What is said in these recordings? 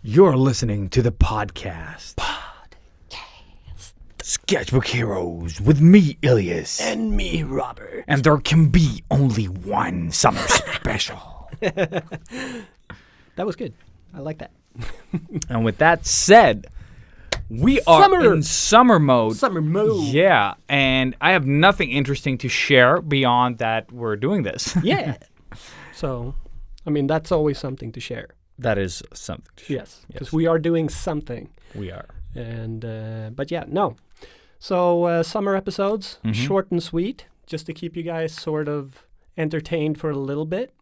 You're listening to the podcast. Sketchbook Heroes with me, Ilias. And me, Robert. And there can be only one summer special. That was good. I like that. And with that said, we are in summer mode. Summer mode. Yeah, and I have nothing interesting to share beyond that we're doing this. Yeah. So, I mean, that's always something to share. That is something to share. Yes, because we are doing something. We are. And, but yeah, no. So, summer episodes, short and sweet, just to keep you guys sort of entertained for a little bit,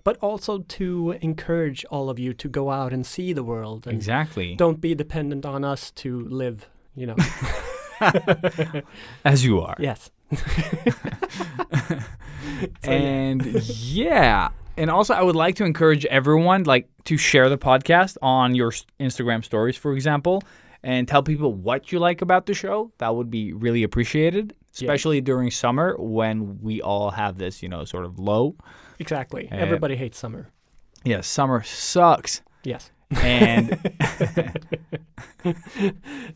but also to encourage all of you to go out and see the world. And exactly. don't be dependent on us to live, you know. As you are. Yes. And yeah. And also, I would like to encourage everyone, to share the podcast on your Instagram stories, for example, and tell people what you like about the show. That would be really appreciated, especially during summer when we all have this, sort of low. Exactly. Everybody hates summer. Yes, summer sucks. Yes. And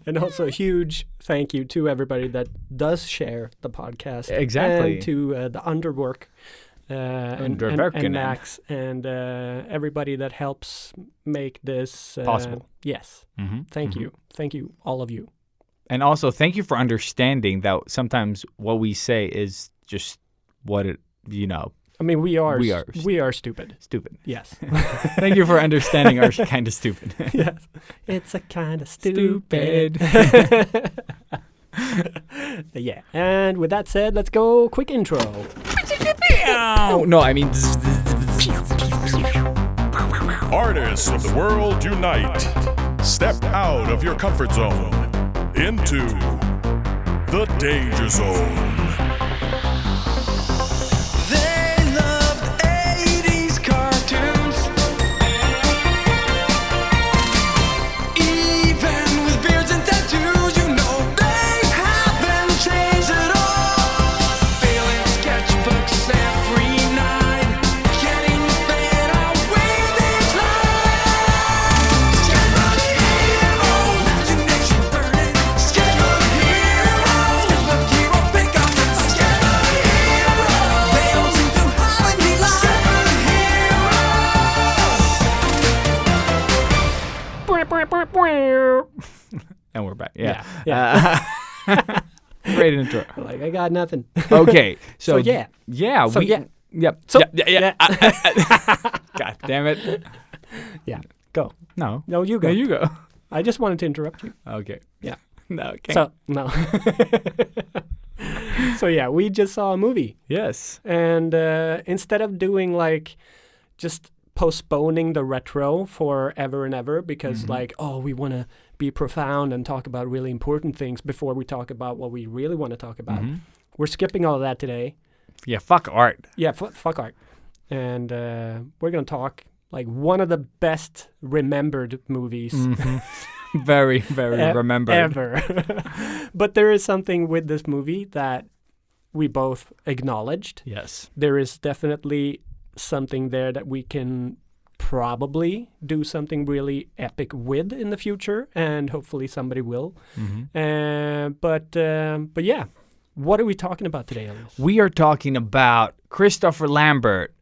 and also a huge thank you to everybody that does share the podcast. Exactly. And to the Underwork. And Max and everybody that helps make this possible. Yes. Thank you. Thank you, all of you. And also, thank you for understanding that sometimes what we say is just what it, I mean, we are stupid. Stupid. Yes. Thank you for understanding our kind of stupid. Yes. It's a kind of stupid. Yeah. And with that said, let's go quick intro. No, I mean... Artists of the world unite. Step out of your comfort zone into the danger zone. They loved 80s cartoons. Even with beards and tattoos, they haven't changed at all. Failing sketchbooks every night, getting better with each line. Sketchbook hero, imagination burning. Sketchbook hero, pick up the sketchbook hero. They don't seem to have any line. And we're back. Yeah. Great intro. I got nothing. Okay. So yeah. Yeah. So yeah. Yep. So yeah. God damn it. Yeah. Go. No. No, you go. No, you go. I just wanted to interrupt you. Okay. Yeah. No, okay. So, no. So, yeah, we just saw a movie. Yes. And instead of doing, just postponing the retro forever and ever because, we want to be profound and talk about really important things before we talk about what we really want to talk about, we're skipping all of that today. Yeah, fuck art. Yeah, fuck art. And we're going to talk, one of the best remembered movies. Very, very remembered. Ever. But there is something with this movie that we both acknowledged. Yes. There is definitely something there that we can probably do something really epic with in the future, and hopefully somebody will. But yeah, what are we talking about today, Elias? We are talking about Christopher Lambert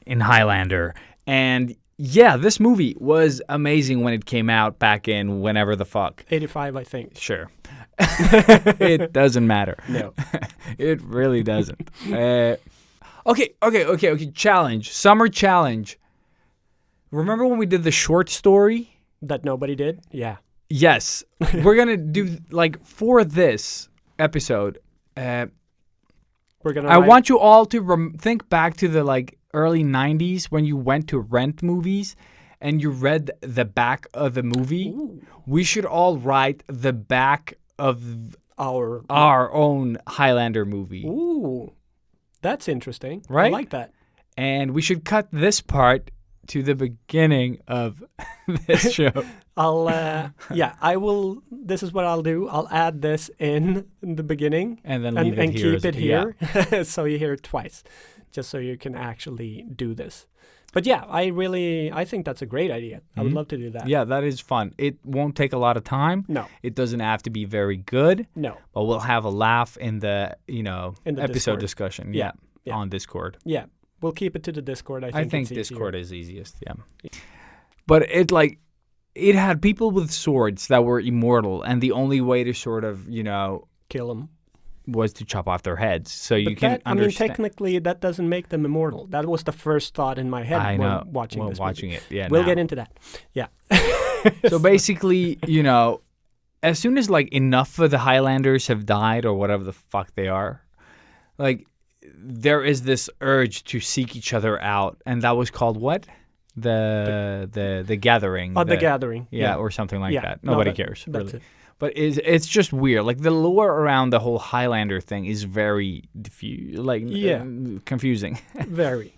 in Highlander. And yeah, this movie was amazing when it came out back in whenever the fuck. 85, I think. Sure. It doesn't matter. No. It really doesn't. Okay. Challenge. Summer challenge. Remember when we did the short story? That nobody did? Yeah. Yes. We're going to do, for this episode, we're gonna. I want you all to think back to the, early 90s when you went to rent movies and you read the back of the movie. Ooh. We should all write the back of our own Highlander movie. Ooh, that's interesting. Right? I like that. And we should cut this part to the beginning of this show. I will. This is what I'll do. I'll add this in the beginning and then leave it here. Keep it here, so you hear it twice, just so you can actually do this. But yeah, I think that's a great idea. I would love to do that. Yeah, that is fun. It won't take a lot of time. No. It doesn't have to be very good. No. But we'll have a laugh in the, In the episode Discord. discussion. Yeah, Yeah. yeah. On Discord. Yeah. We'll keep it to the Discord. I think it's Discord easier. is easiest, yeah. But it had people with swords that were immortal, and the only way to sort of, Kill them. was to chop off their heads. So you But can that, understand. technically, that doesn't make them immortal. That was the first thought in my head I when know. watching when this watching movie. it, yeah. We'll now. get into that. Yeah. So basically, as soon as enough of the Highlanders have died or whatever the fuck they are, there is this urge to seek each other out, and that was called what? The gathering. The gathering. Yeah, or something like Yeah. that. No, Nobody that- cares, that's really. it. But it's just weird. Like the lore around the whole Highlander thing is very confusing. Very.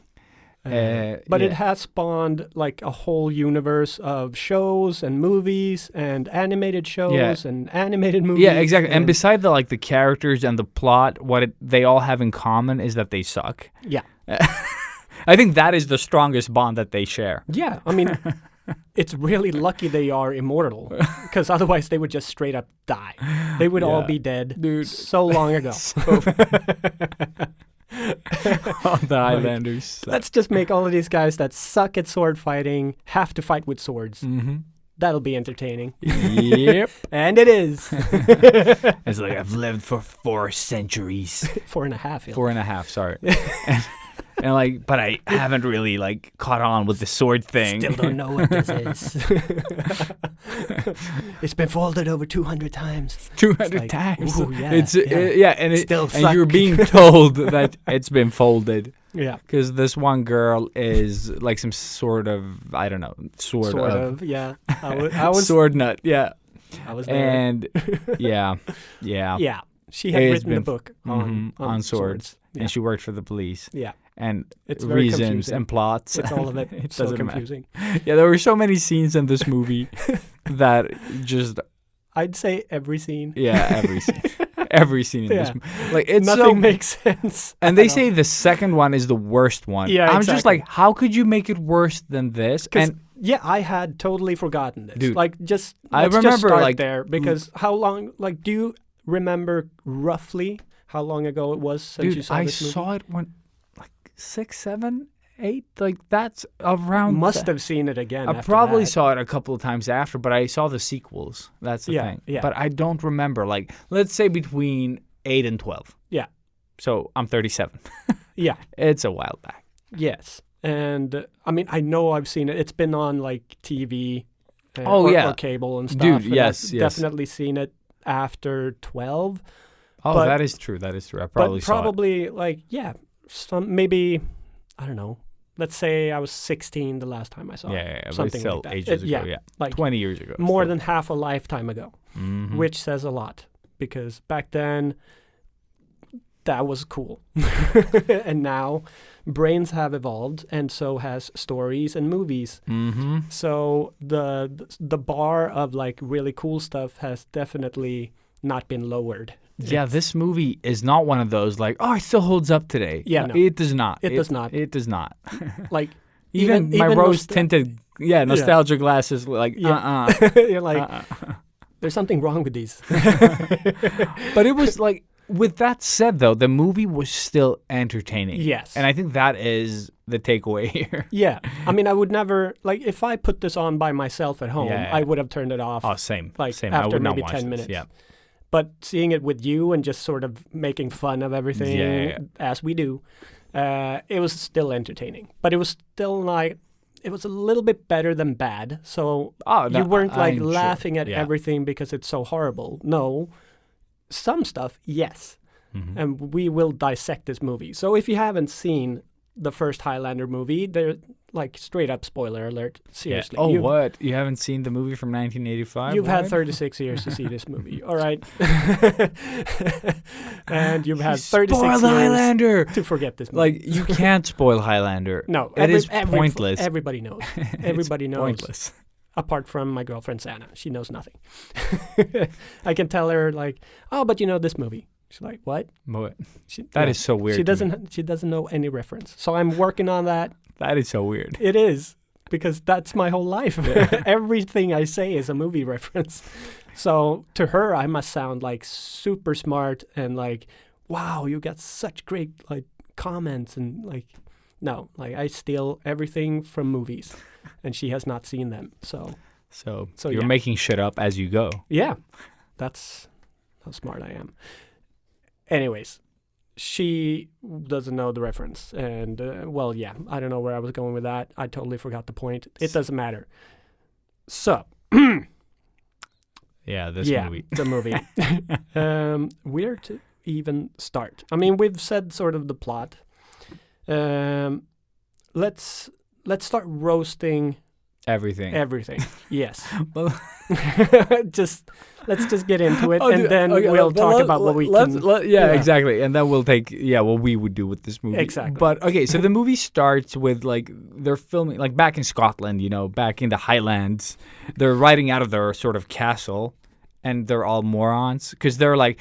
yeah. But it has spawned a whole universe of shows and movies and animated shows and animated movies. Yeah, exactly. And beside the characters and the plot, they all have in common is that they suck. Yeah. I think that is the strongest bond that they share. Yeah, I mean, it's really lucky they are immortal, because otherwise they would just straight up die. They would all Yeah. be dead Dude. so long ago. The Highlanders. Let's just make all of these guys that suck at sword fighting have to fight with swords. Mm-hmm. That'll be entertaining. Yep. And it is. It's like I've lived for 4 centuries. 4.5. yeah. 4.5, sorry. and but I haven't really caught on with the sword thing. Still don't know what this is. It's been folded over 200 times. 200 like, times. ooh, yeah, It's yeah. and Still and you're suck. being told that it's been folded Yeah. because this one girl is some sort of sort of Yeah. I was sword nut. Yeah, I was there. and yeah. Yeah. She had It's written a been- book on swords, Yeah. and she worked for the police. Yeah. And It's very reasons confusing. and plots. It's all of it. It so doesn't matter. confusing. Yeah, there were so many scenes in this movie that just I'd say every scene. every scene in this Yeah. movie. It's Nothing so makes sense. and they at all. say the second one is the worst one. Yeah, I'm just exactly. how could you make it worse than this? 'Cause, And yeah, I had totally forgotten this. Dude, I I remember remember, start there because how long? Do you remember roughly how long ago it was since you dude, saw I this movie? saw it when 6, 7, 8. That's around. Must have seen it again. I after probably that. saw it a couple of times after, but I saw the sequels. That's the Yeah, thing. yeah. But I don't remember. Let's say between 8 and 12. Yeah. So I'm 37. Yeah. It's a while back. Yes. And I mean, I know I've seen it. It's been on TV. Oh, or, yeah. or cable and stuff. Dude, and yes, I've yes. definitely seen it after 12. Oh, But- that is true. That is true. I probably But saw it. probably maybe, I don't know. Let's say I was 16 the last time I saw it. Yeah, but something still like that. ages ago. Yeah, like 20 years ago. more still. than half a lifetime ago, Mhm. which says a lot because back then that was cool. And now brains have evolved and so has stories and movies. Mhm. So the bar of really cool stuff has definitely not been lowered. Yeah, this movie is not one of those it still holds up today. Yeah, no. It does not. It does not. It does not. Like Even my rose-tinted, nostalgia glasses, Yeah. You're like, there's something wrong with these. But it was with that said, though, the movie was still entertaining. Yes. And I think that is the takeaway here. Yeah. I mean, I would never, if I put this on by myself at home, Yeah. I would have turned it off. Oh, same. Same. I After would not maybe watch 10 this. minutes. Yeah. But seeing it with you and just sort of making fun of everything Yeah. as we do, it was still entertaining. But it was still it was a little bit better than bad. So Oh, no, you weren't I'm sure. laughing at Yeah. everything because it's so horrible. No. Some stuff, yes. Mhm. And we will dissect this movie. So if you haven't seen the first Highlander movie, they're straight up spoiler alert. Yeah. Seriously. Oh, You've- what? You haven't seen the movie from 1985? You've had What? 36 years to see this movie, all right? And you've had 36 Spoiled years Highlander! to forget this movie. You can't spoil Highlander. No, it is pointless. Everybody knows. Everybody knows. Pointless. Apart from my girlfriend Sanna, she knows nothing. I can tell her oh, but you know this movie. She's like, what? What? She, That yeah. is so weird. She to me. doesn't. She doesn't know any reference. So I'm working on that. That is so weird. It is, because that's my whole life. Everything I say is a movie reference. So to her, I must sound like super smart and like, wow, you got such great like comments and like, no, like I steal everything from movies, and she has not seen them. So You're yeah. making shit up as you go. Yeah, that's how smart I am. Anyways, she doesn't know the reference. And, well, yeah, I don't know where I was going with that. I totally forgot the point. It doesn't matter. So, Yeah, this movie. the movie. Where to even start? I mean, we've said sort of the plot. Let's start roasting Everything. everything. Yes. Well- Let's just get into it, Oh, and dude, then okay, we'll but talk about what we can. Yeah, exactly. And then we'll take, what we would do with this movie. Exactly. But, okay, so the movie starts with, like, they're filming, like, back in Scotland, back in the Highlands. They're riding out of their sort of castle, and they're all morons, because they're, like,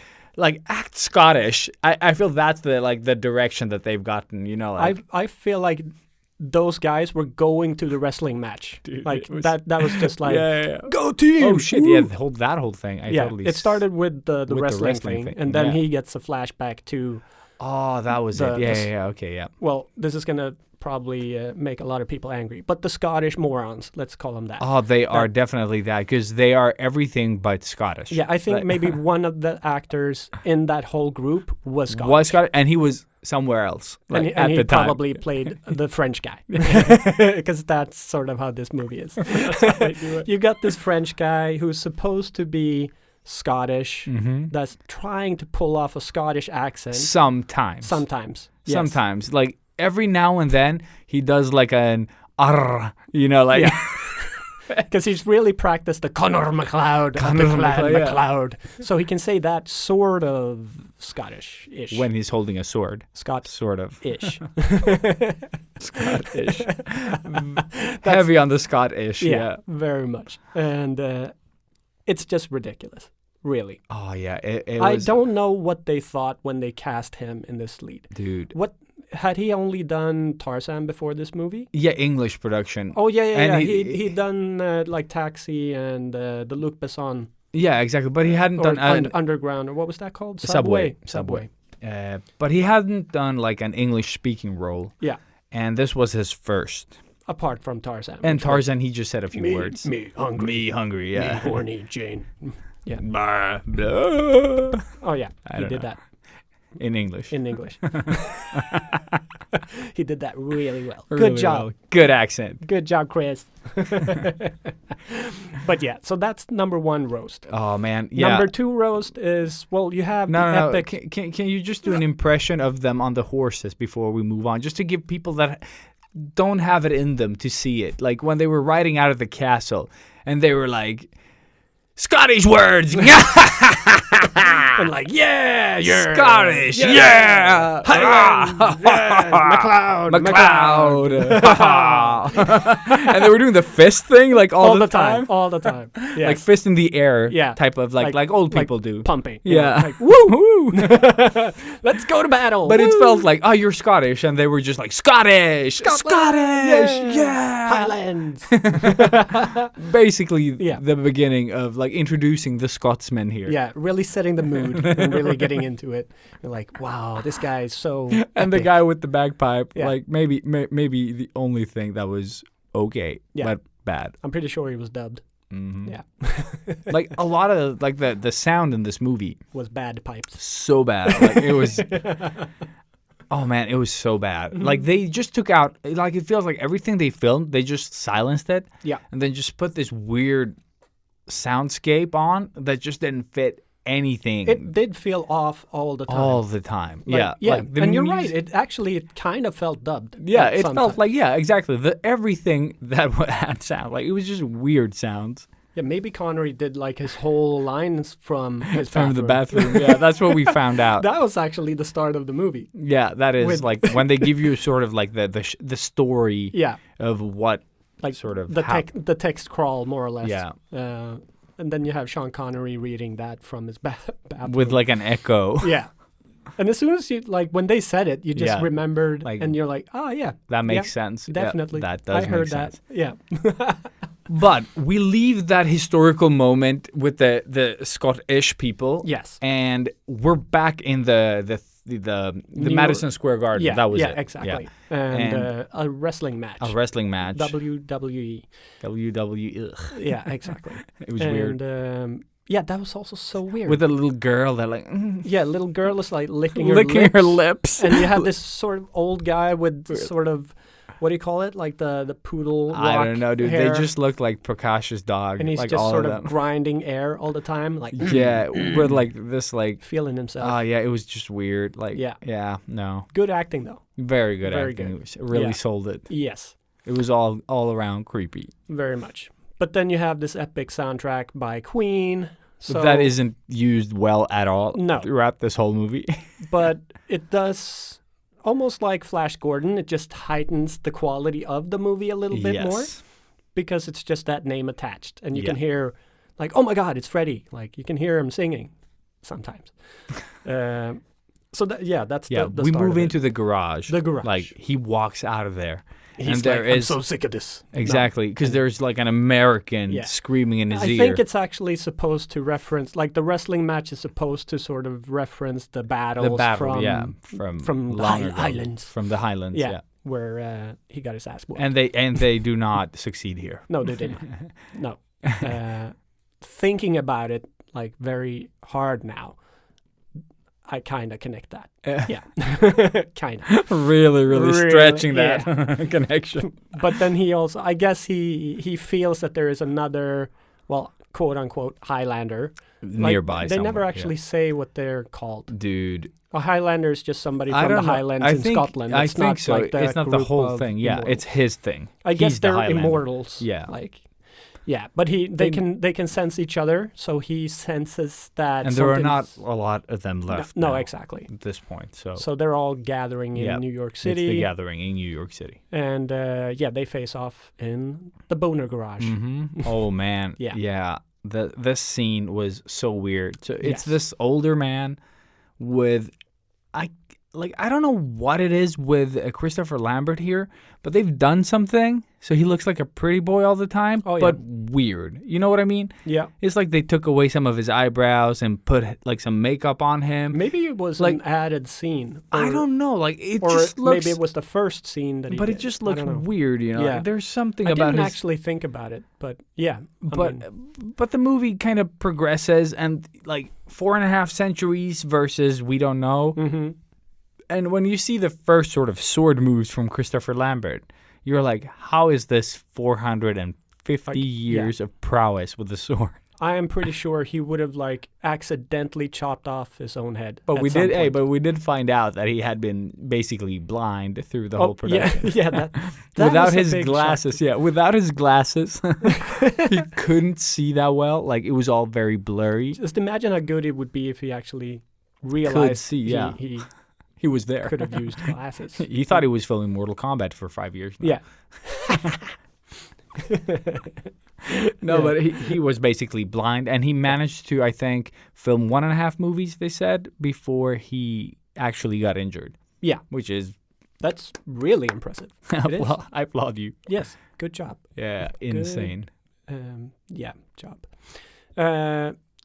act Scottish. I feel that's the direction that they've gotten, like. I feel like those guys were going to the wrestling match. Dude, like it was- that was just like yeah. go team. Oh, shit, Woo! yeah, that whole thing. It started with the the wrestling wrestling thing, thing, and then yeah. he gets a flashback to, Oh, that was The- it. Yeah, the- yeah, okay, yeah. well, this is gonna probably make a lot of people angry, but the Scottish morons, let's call them that. Oh, they are definitely that, because they are everything but Scottish. Yeah, I think Like- maybe one of the actors in that whole group was Scottish. Was Scottish, and he was somewhere else And, like, he- and at he the time. probably played the French guy, because that's sort of how this movie is. You got this French guy who's supposed to be Scottish, that's trying to pull off a Scottish accent. Sometimes. Yes. Sometimes. Like, every now and then, he does like an arr, like... Yeah. Because he's really practiced the Conor MacLeod, Conor MacLeod, yeah. MacLeod. So he can say that sort of Scottish-ish. When he's holding a sword. Scott-ish. Sort of. Scottish. That's- Heavy on the Scottish, yeah. very much. And it's just ridiculous, really. Oh, yeah. It I was... don't know what they thought when they cast him in this lead. Dude. What had he only done Tarzan before this movie? Yeah, English production. Oh yeah. And He'd done like Taxi and the Luc Besson Yeah, exactly. But he hadn't or done... Underground, or what was that called? Subway. Subway. But he hadn't done like an English speaking role. Yeah. And this was his first. Apart from Tarzan. And which was Tarzan, he just said a few words. Me hungry. Me hungry, Me yeah. horny, Jane. Yeah. Blah, blah. Oh yeah, I he don't did know. that In English. in English. He did that really well. Really Good job. well. Good accent. Good job, Chris. But yeah, so that's number one roast. Oh, man. Yeah. Number two roast is, well, you have No, the no, no. epic. Can you just do an impression of them on the horses before we move on? Just to give people that don't have it in them to see it. Like when they were riding out of the castle and they were like, Scottish words! And like, yeah, yeah. Scottish! Yeah! Highland, yeah, MacLeod. And they were doing the fist thing like all the time. All the time. Yes. Like fist in the air Yeah. type of like old people do. Pumping. Yeah. Like, woo! Let's go to battle. But it Woo! felt like, oh, you're Scottish. And they were just like, Scottish! Scottish! Yeah! Highlands. Basically, Yeah. the beginning of like introducing the Scotsman here. Yeah, really setting the mood and really getting into it. You're like, wow, this guy is so And the epic. guy with the bagpipe, Yeah. like maybe the only thing that was okay, Yeah. but bad. I'm pretty sure he was dubbed. Yeah. Like a lot of like the sound in this movie, Was bad pipes. so bad. Like it was. Oh man, it was so bad. Mm-hmm. Like they just took out. Like it feels like everything they filmed, they just silenced it. Yeah. And then just put this weird soundscape on that just didn't fit anything. It did feel off all the time. all the time. Like, yeah. Yeah. Like the And you're music- right. It actually kind of felt dubbed. Yeah, at it some felt time. like exactly. Everything that had sound like it was just weird sounds Yeah, maybe Connery did like his whole lines from his from the bathroom. Yeah, that's what we found out. That was actually the start of the movie. Yeah, that is With- like when they give you sort of like the story Yeah. of what Like sort of the how- the text crawl, more or less. Yeah. And then you have Sean Connery reading that from his bathroom. with like an echo. Yeah. And as soon as you when they said it, you just Yeah. remembered, Like, and you're like, oh yeah, That makes yeah, sense. Yeah, definitely. that does I heard make sense. that. Yeah. But we leave that historical moment with the Scottish people. Yes. And we're back in the New- Madison Square Garden. Yeah. That was yeah, it. exactly. Yeah. And, And a wrestling match. A wrestling match. WWE. WWE. Ugh. Yeah, exactly. It was and, weird. Yeah, that was also so weird. With a little girl that like yeah, little girl is like licking licking her lips. her lips. And you have this sort of old guy with sort of, what do you call it? Like the poodle I rock don't know, dude. hair. They just look like Prakash's dog. And he's like just all sort of of them. grinding air all the time, like Yeah, with like this like feeling himself. yeah, it was just weird. Like Yeah. no. Good acting though. Very good Very acting. good. It was, really Yeah. sold it. Yes, It was all around creepy. very much. But then you have this epic soundtrack by Queen. So But that isn't used well at all No. throughout this whole movie. But it does almost like Flash Gordon. It just heightens the quality of the movie a little bit more because it's just that name attached, and you can hear like, oh my God, it's Freddy. Like you can hear him singing sometimes. So that's the we start move of it. into the garage. The garage. Like he walks out of there. He's and there like, I'm is so sick of this. exactly because there's like an American Yeah. screaming in his I ear. think it's actually supposed to reference, like the wrestling match is supposed to sort of reference the battles the battle, from from the long ago. Highlands. From the Highlands, yeah. Where he got his ass whooped. And they do not succeed here. No, they didn't. No. Thinking about it like very hard now, I kind of connect that. Yeah. Kind of. really, really stretching yeah. that connection. But then he also, I guess he feels that there is another, well, quote unquote, Highlander. Like, Nearby they never somewhere, actually say what they're called. Dude, A Highlander is just somebody I from the don't know. Highlands I in think, Scotland. I It's think not so. like It's not the group whole of thing. Yeah, immortals. it's his thing. I guess He's the they're Highlander. immortals. Yeah. Like, yeah, but they can sense each other, so he senses that. And there are something's- not a lot of them left. No, now exactly. At this point, so So they're all gathering in Yeah, New York it's the City, gathering in New York City. and they face off in the Boner Garage. Oh man, Yeah. yeah. This scene was so weird. So it's Yes. this older man with, I don't know what it is with Christopher Lambert here, but they've done something so he looks like a pretty boy all the time, Oh, yeah. but weird. You know what I mean? Yeah, It's like they took away some of his eyebrows and put like some makeup on him. maybe it was Like- an added scene. I or- don't know. Like it Or just looks. maybe it was the first scene that he but did. it just I looks don't know. weird. You know. Yeah. Like, there's something I about didn't his. actually think about it, but yeah. But the movie kind of progresses and like 4.5 centuries versus we don't know. Mhm. And when you see the first sort of sword moves from Christopher Lambert, you're like, how is this 450 years of prowess with the sword? I am pretty sure he would have like accidentally chopped off his own head. But at we some did, point. but we did find out that he had been basically blind through the whole yeah, production. yeah. That Without was a his big glasses, yeah. Without his glasses, he couldn't see that well. Like it was all very blurry. shock. Just imagine how good it would be if he actually realized see, yeah. he He was there. could have used glasses. He thought he was filming Mortal Kombat for 5 years now. Yeah. No, Yeah. but he was basically blind, and he managed to, I think, film 1.5 movies, they said, before he actually got injured, Yeah. which is, That's really impressive. It is. well, I applaud you. Yes. Good job. Yeah, insane. Yeah. Job.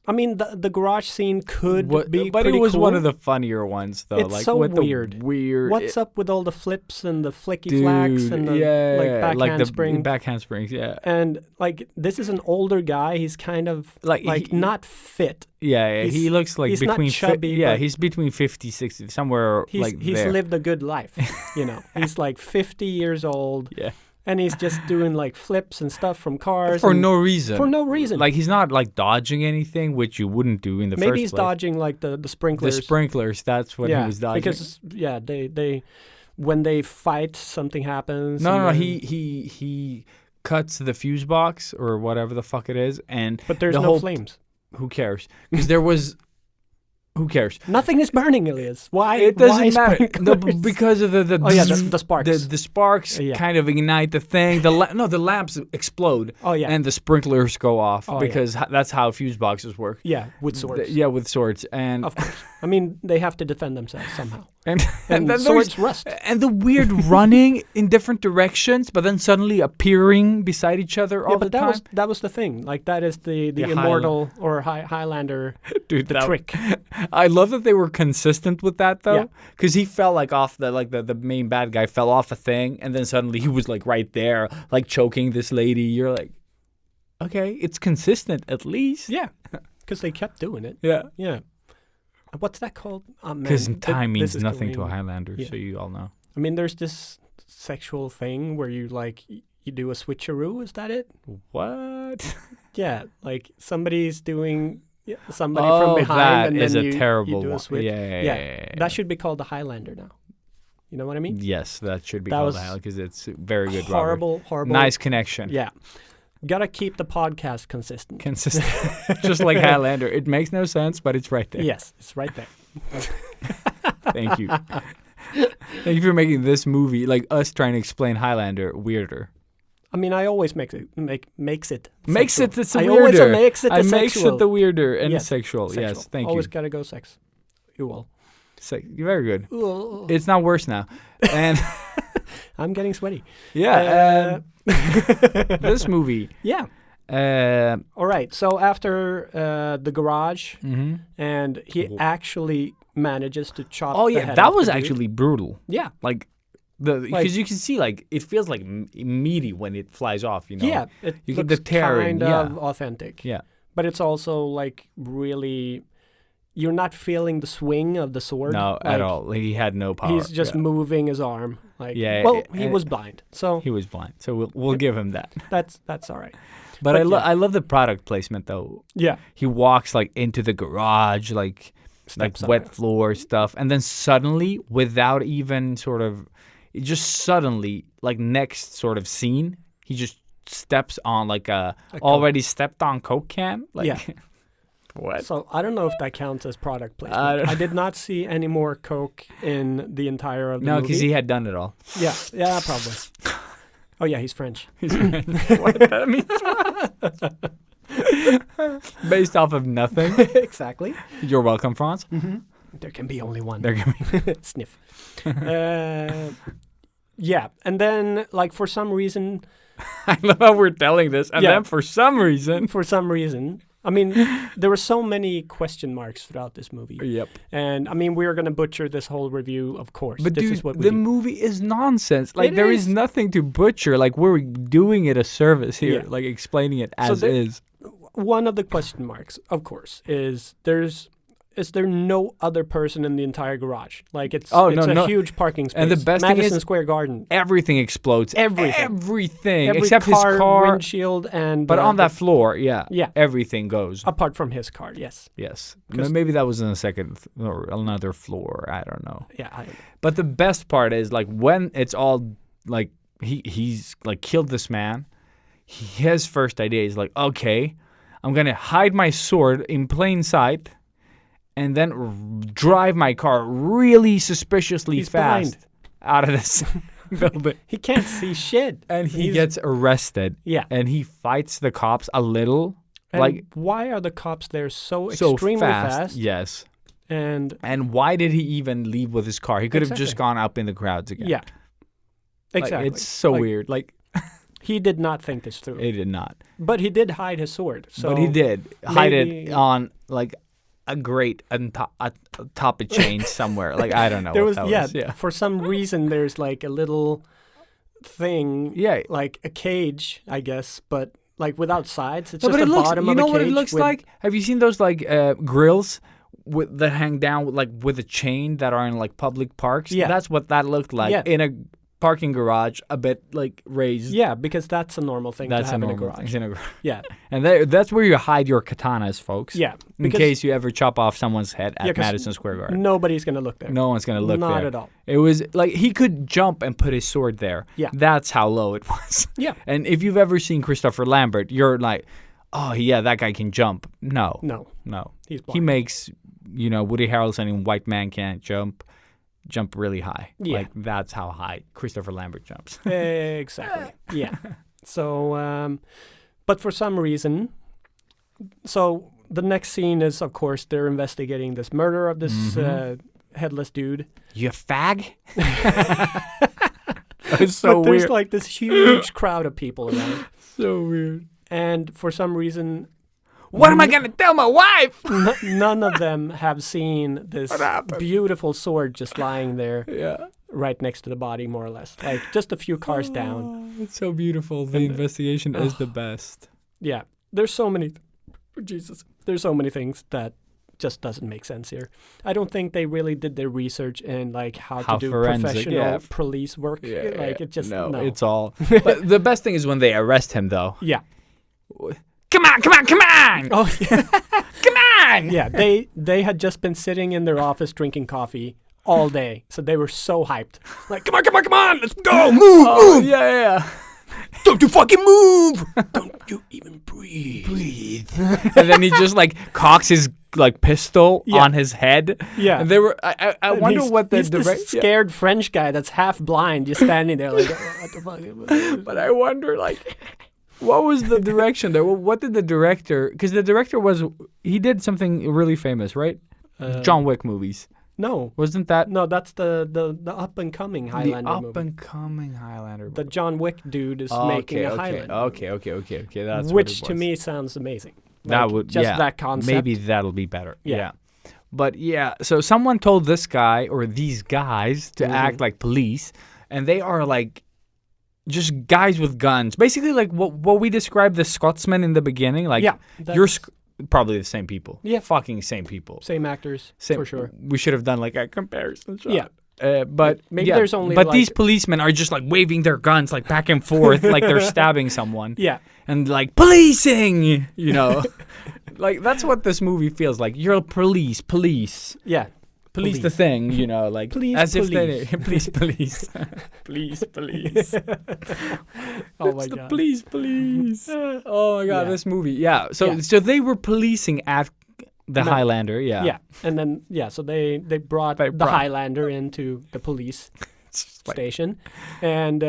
I mean, the garage scene could be but it pretty was cool. one of the funnier ones, though. It's like, so with weird. The weird. What's up with all the flips and the flicky flacks and the like backhand the spring? backhand springs, yeah. And like this is an older guy. He's kind of Like, like he- not fit. Yeah, He's- he looks like he's not between chubby, yeah, but- he's between 50, 60, somewhere He's like he's there. lived a good life. You know, he's like 50 years old. Yeah. And he's just doing like flips and stuff from cars For and- no reason. For no reason. Like he's not like dodging anything, which you wouldn't do in the maybe first he's place. dodging like the The sprinklers. sprinklers, that's what he was dodging. Because they when they fight something happens. no, and no, then- he cuts the fuse box or whatever the fuck it is, and But there's the no whole flames. Who cares? Because there was Who cares? Nothing is burning, Elias. Why? It doesn't why matter. No, sprinklers? because of the the sparks. The sparks Yeah. kind of ignite the thing. The lamps explode. Oh, yeah. And the sprinklers go off Oh, because that's how fuse boxes work. Yeah, with swords. Yeah, with swords. And Of course. I mean, they have to defend themselves somehow. and And then swords rust. And the weird running in different directions, but then suddenly appearing beside each other all Yeah, the but time. that was the thing. Like that is the The immortal or Highlander Dude, the trick. I love that they were consistent with that though, Yeah. because he fell like off the main bad guy fell off a thing, and then suddenly he was like right there, like choking this lady. You're like, okay, it's consistent at least. Yeah, because they kept doing it. Yeah. Yeah. What's that called? Because time means this is nothing to a going- Highlander, Yeah. so you all know. I mean, there's this sexual thing where you like you do a switcheroo. Is that it? What? Yeah, like somebody's doing somebody Oh, from behind, that and is then a you terrible do a one. switch. Yeah. That should be called the Highlander now. You know what I mean? Yes, that should be That called was a Highlander because it's very good. Horrible. Nice connection. Yeah, gotta keep the podcast consistent. Consistent. Just like Highlander. It makes no sense, but it's right there. Yes, it's right there. Thank you. Thank you for making this movie, like us trying to explain Highlander, weirder. I mean, I always makes it Makes sexual. it it's a I weirder. always makes it I the makes sexual. it the weirder and Yes, sexual. Sexual. Yes, thank Always you. gotta go sex. You will. Very good. Ooh. It's not worse now. And I'm getting sweaty. yeah, this movie. Yeah. Uh, All right. So after the garage, mhm. and he actually manages to chop. Oh the yeah, head that off the was dude. actually brutal. Yeah. Like because you can see like it feels like meaty when it flies off. You know. Yeah. It You get looks the tearing, kind of yeah. authentic. Yeah. But it's also like really, you're not feeling the swing of the sword. No, like, at all. Like, he had no power. He's just Yeah. moving his arm. Like, Yeah, well, he and- was blind, so He was blind, so we'll give him that. that's all right. But But I love the product placement though. Yeah. He walks like into the garage, like Steps on wet it. floor stuff, and then suddenly, without even sort of, just suddenly, like next sort of scene, he just steps on like a Coke. already stepped on Coke can. Like, Yeah. what? So I don't know if that counts as product I placement. don't- I did not see any more Coke in the entire of the No, movie. because he had done it all. Yeah, probably. Oh yeah, he's French. What that means? Based off of nothing. Exactly. You're welcome, France. There can be only one. There can be. Sniff. Yeah, and then like for some reason, I love how we're telling this, and Yeah. then for some reason. I mean, there were so many question marks throughout this movie. Yep. And I mean, we're gonna butcher this whole review, of course. But this dude, is what we the do. movie is nonsense. Like It there is is. nothing to butcher. Like we're doing it a service here, Yeah. like explaining it So as there- is. One of the question marks, of course, is there no other person in the entire garage? Like it's Oh, it's no, a no. huge parking space. And the best thing Madison is- Square Garden. Everything explodes. Everything. Everything Every except car, his car. windshield, and But on that floor, yeah, Yeah. everything goes. apart from his car, yes, Yes, 'Cause- maybe that was in the second or another floor. I don't know. yeah, But the best part is like when it's all like he's like killed this man. His first idea is like, okay, I'm gonna hide my sword in plain sight, and then drive my car really suspiciously He's fast blind. out of this building. he can't see shit, And he He's- gets arrested. Yeah. And he fights the cops a little, And like why are the cops there so so extremely fast? Yes. And And why did he even leave with his car? He could have just Exactly. gone up in the crowds again. yeah, Like, exactly. it's so Like, weird. Like He did not think this through, he did not. but he did hide his sword. So But he did hide it maybe- on like a grate atop a chain somewhere. Like I don't know. There what was that yeah, For some reason, there's like a little thing, Yeah. like a cage, I guess, but like without sides. It's No, just but it the looks. bottom You of know a what it cage looks with- like? Have you seen those like grills that hang down with a chain that are in like public parks? Yeah. That's what that looked like Yeah. in a parking garage, a bit like raised. Yeah, because that's a normal thing That's to have a in a normal garage. thing. In a garage. Yeah, And that's where you hide your katanas, folks. yeah. In Because case you ever chop off someone's head Yeah, at 'cause Madison Square Garden. nobody's gonna look there. No one's going to look Not there. at all. It was like he could jump and put his sword there. Yeah. That's how low it was. Yeah. And if you've ever seen Christopher Lambert, you're like, oh, yeah, that guy can jump. No. No, No. he's He blind. makes Woody Harrelson in White Man Can't Jump really high. Yeah. Like that's how high Christopher Lambert jumps. Exactly. Yeah. So, but for some reason, so the next scene is, of course, they're investigating this murder of this headless dude. You fag? It's so but there's weird. like this huge crowd of people around. So weird. And for some reason, What am I gonna tell my wife? none of them have seen this What happened? beautiful sword just lying there Yeah. right next to the body, more or less. Like just a few cars down. Oh, it's so beautiful. The investigation is the best. Yeah. There's so many, Jesus, there's so many things that just doesn't make sense here. I don't think they really did their research in like how How to do forensic, professional yeah. police work. Like it just, no. it's all. But the best thing is when they arrest him, though. Yeah. Come on, come on, come on! Oh, yeah. Come on! Yeah, they had just been sitting in their office drinking coffee all day, so they were so hyped. Like, come on, come on, come on, let's go, move, Oh, move! yeah. Don't you fucking move! Don't you even breathe. And then he just like cocks his like pistol Yeah. on his head. Yeah. And they were. I And wonder he's- what the he's this direct. scared French guy that's half blind, just standing there like, what the fuck? But I wonder like. What was the direction there? What did the director? Because the director he did something really famous, right? John Wick movies. No, Wasn't that no, that's the up and coming Highlander the up movie. and coming Highlander? The John Wick dude is Oh, making a okay, Highlander. okay. That's Which what it to was. me sounds amazing. That Like, would just that concept. Maybe that'll be better. Yeah. Yeah. But yeah, so someone told this guy or these guys to Mm-hmm. act like police, and they are like just guys with guns. Basically, like what we described the Scotsman in the beginning. Like, Yeah, you're that's- probably the same people. Yeah. Fucking same people. Same actors Same, for sure. We should have done like a comparison shot. Yeah. But Maybe yeah, there's only, But like- these policemen are just like waving their guns like back and forth, like they're stabbing someone. Yeah. And like policing, like that's what this movie feels like. You're police. Yeah. Police the thing, like Police, as police. if they police, police. Oh It's my the god. police. Oh my god, Yeah. this movie. Yeah. So Yeah. so they were policing at the No. Highlander. Yeah. Yeah. And then so they brought They the brought- Highlander into the police station and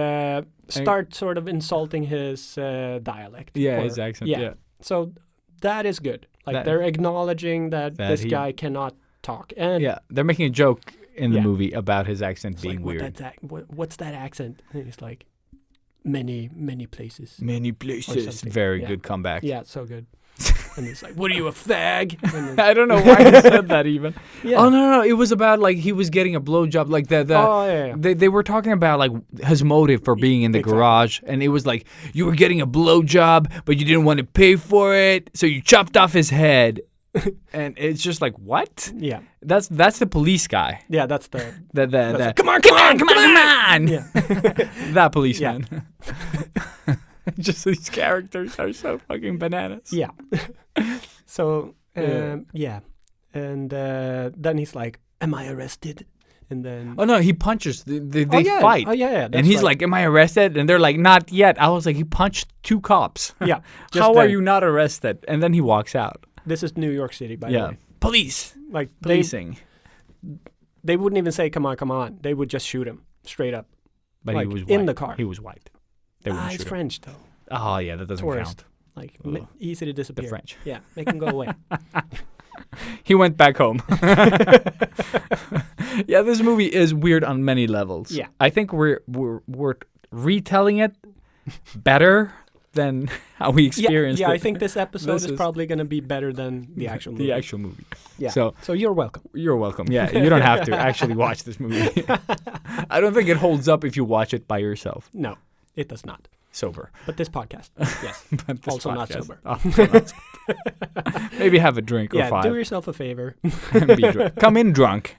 start sort of insulting his dialect. Yeah, or- his accent. Yeah. So that is good. Like That- they're acknowledging that That this he- guy cannot talk. And Yeah. They're making a joke in the Yeah. movie about his accent it's being like, weird. what's that accent? And he's like, many places. Many places. something. Very Yeah. good comeback. Yeah, so good. And he's like, what are you, a fag? And then, I don't know why he said that even. yeah. Oh no, it was about like he was getting a blowjob. Like the Oh, yeah. they were talking about like his motive for being in the Exactly. garage, and it was like you were getting a blowjob, but you didn't want to pay for it, so you chopped off his head. And it's just like what? Yeah. That's the police guy. Yeah, that's the... The come on, come on! Yeah. that policeman. Just these characters are so fucking bananas. Yeah. So, Yeah. yeah. And then he's like, am I arrested? And then... Oh no, he punches. They yeah. fight. Oh, yeah. And that's he's right. like, "Am I arrested?" And they're like, "Not yet." I was like, "He punched 2 cops. Yeah. just How are then. you not arrested?" And then he walks out. This is New York City, by the Yeah, way. police, Like, policing. they wouldn't even say, come on. They would just shoot him straight up. But like, he was white. in the car. He was white. They wouldn't He's shoot him. French, though. Oh yeah, that doesn't Tourist. count. Like, Ugh. easy to The disappear. French. Yeah, make him go away. He went back home. Yeah, this movie is weird on many levels. Yeah. I think we're retelling it better than how we experienced yeah, it. I think this episode This is is- probably going to be better than the actual movie. the actual movie. Yeah. So So you're welcome. you're welcome. Yeah, you don't have to actually watch this movie. I don't think it holds up if you watch it by yourself, No, it does not. sober. But this podcast, yes. But this Also not podcast- sober. Also not sober. Maybe have a drink or Yeah, 5. do yourself a favor. and be drunk. Come in drunk.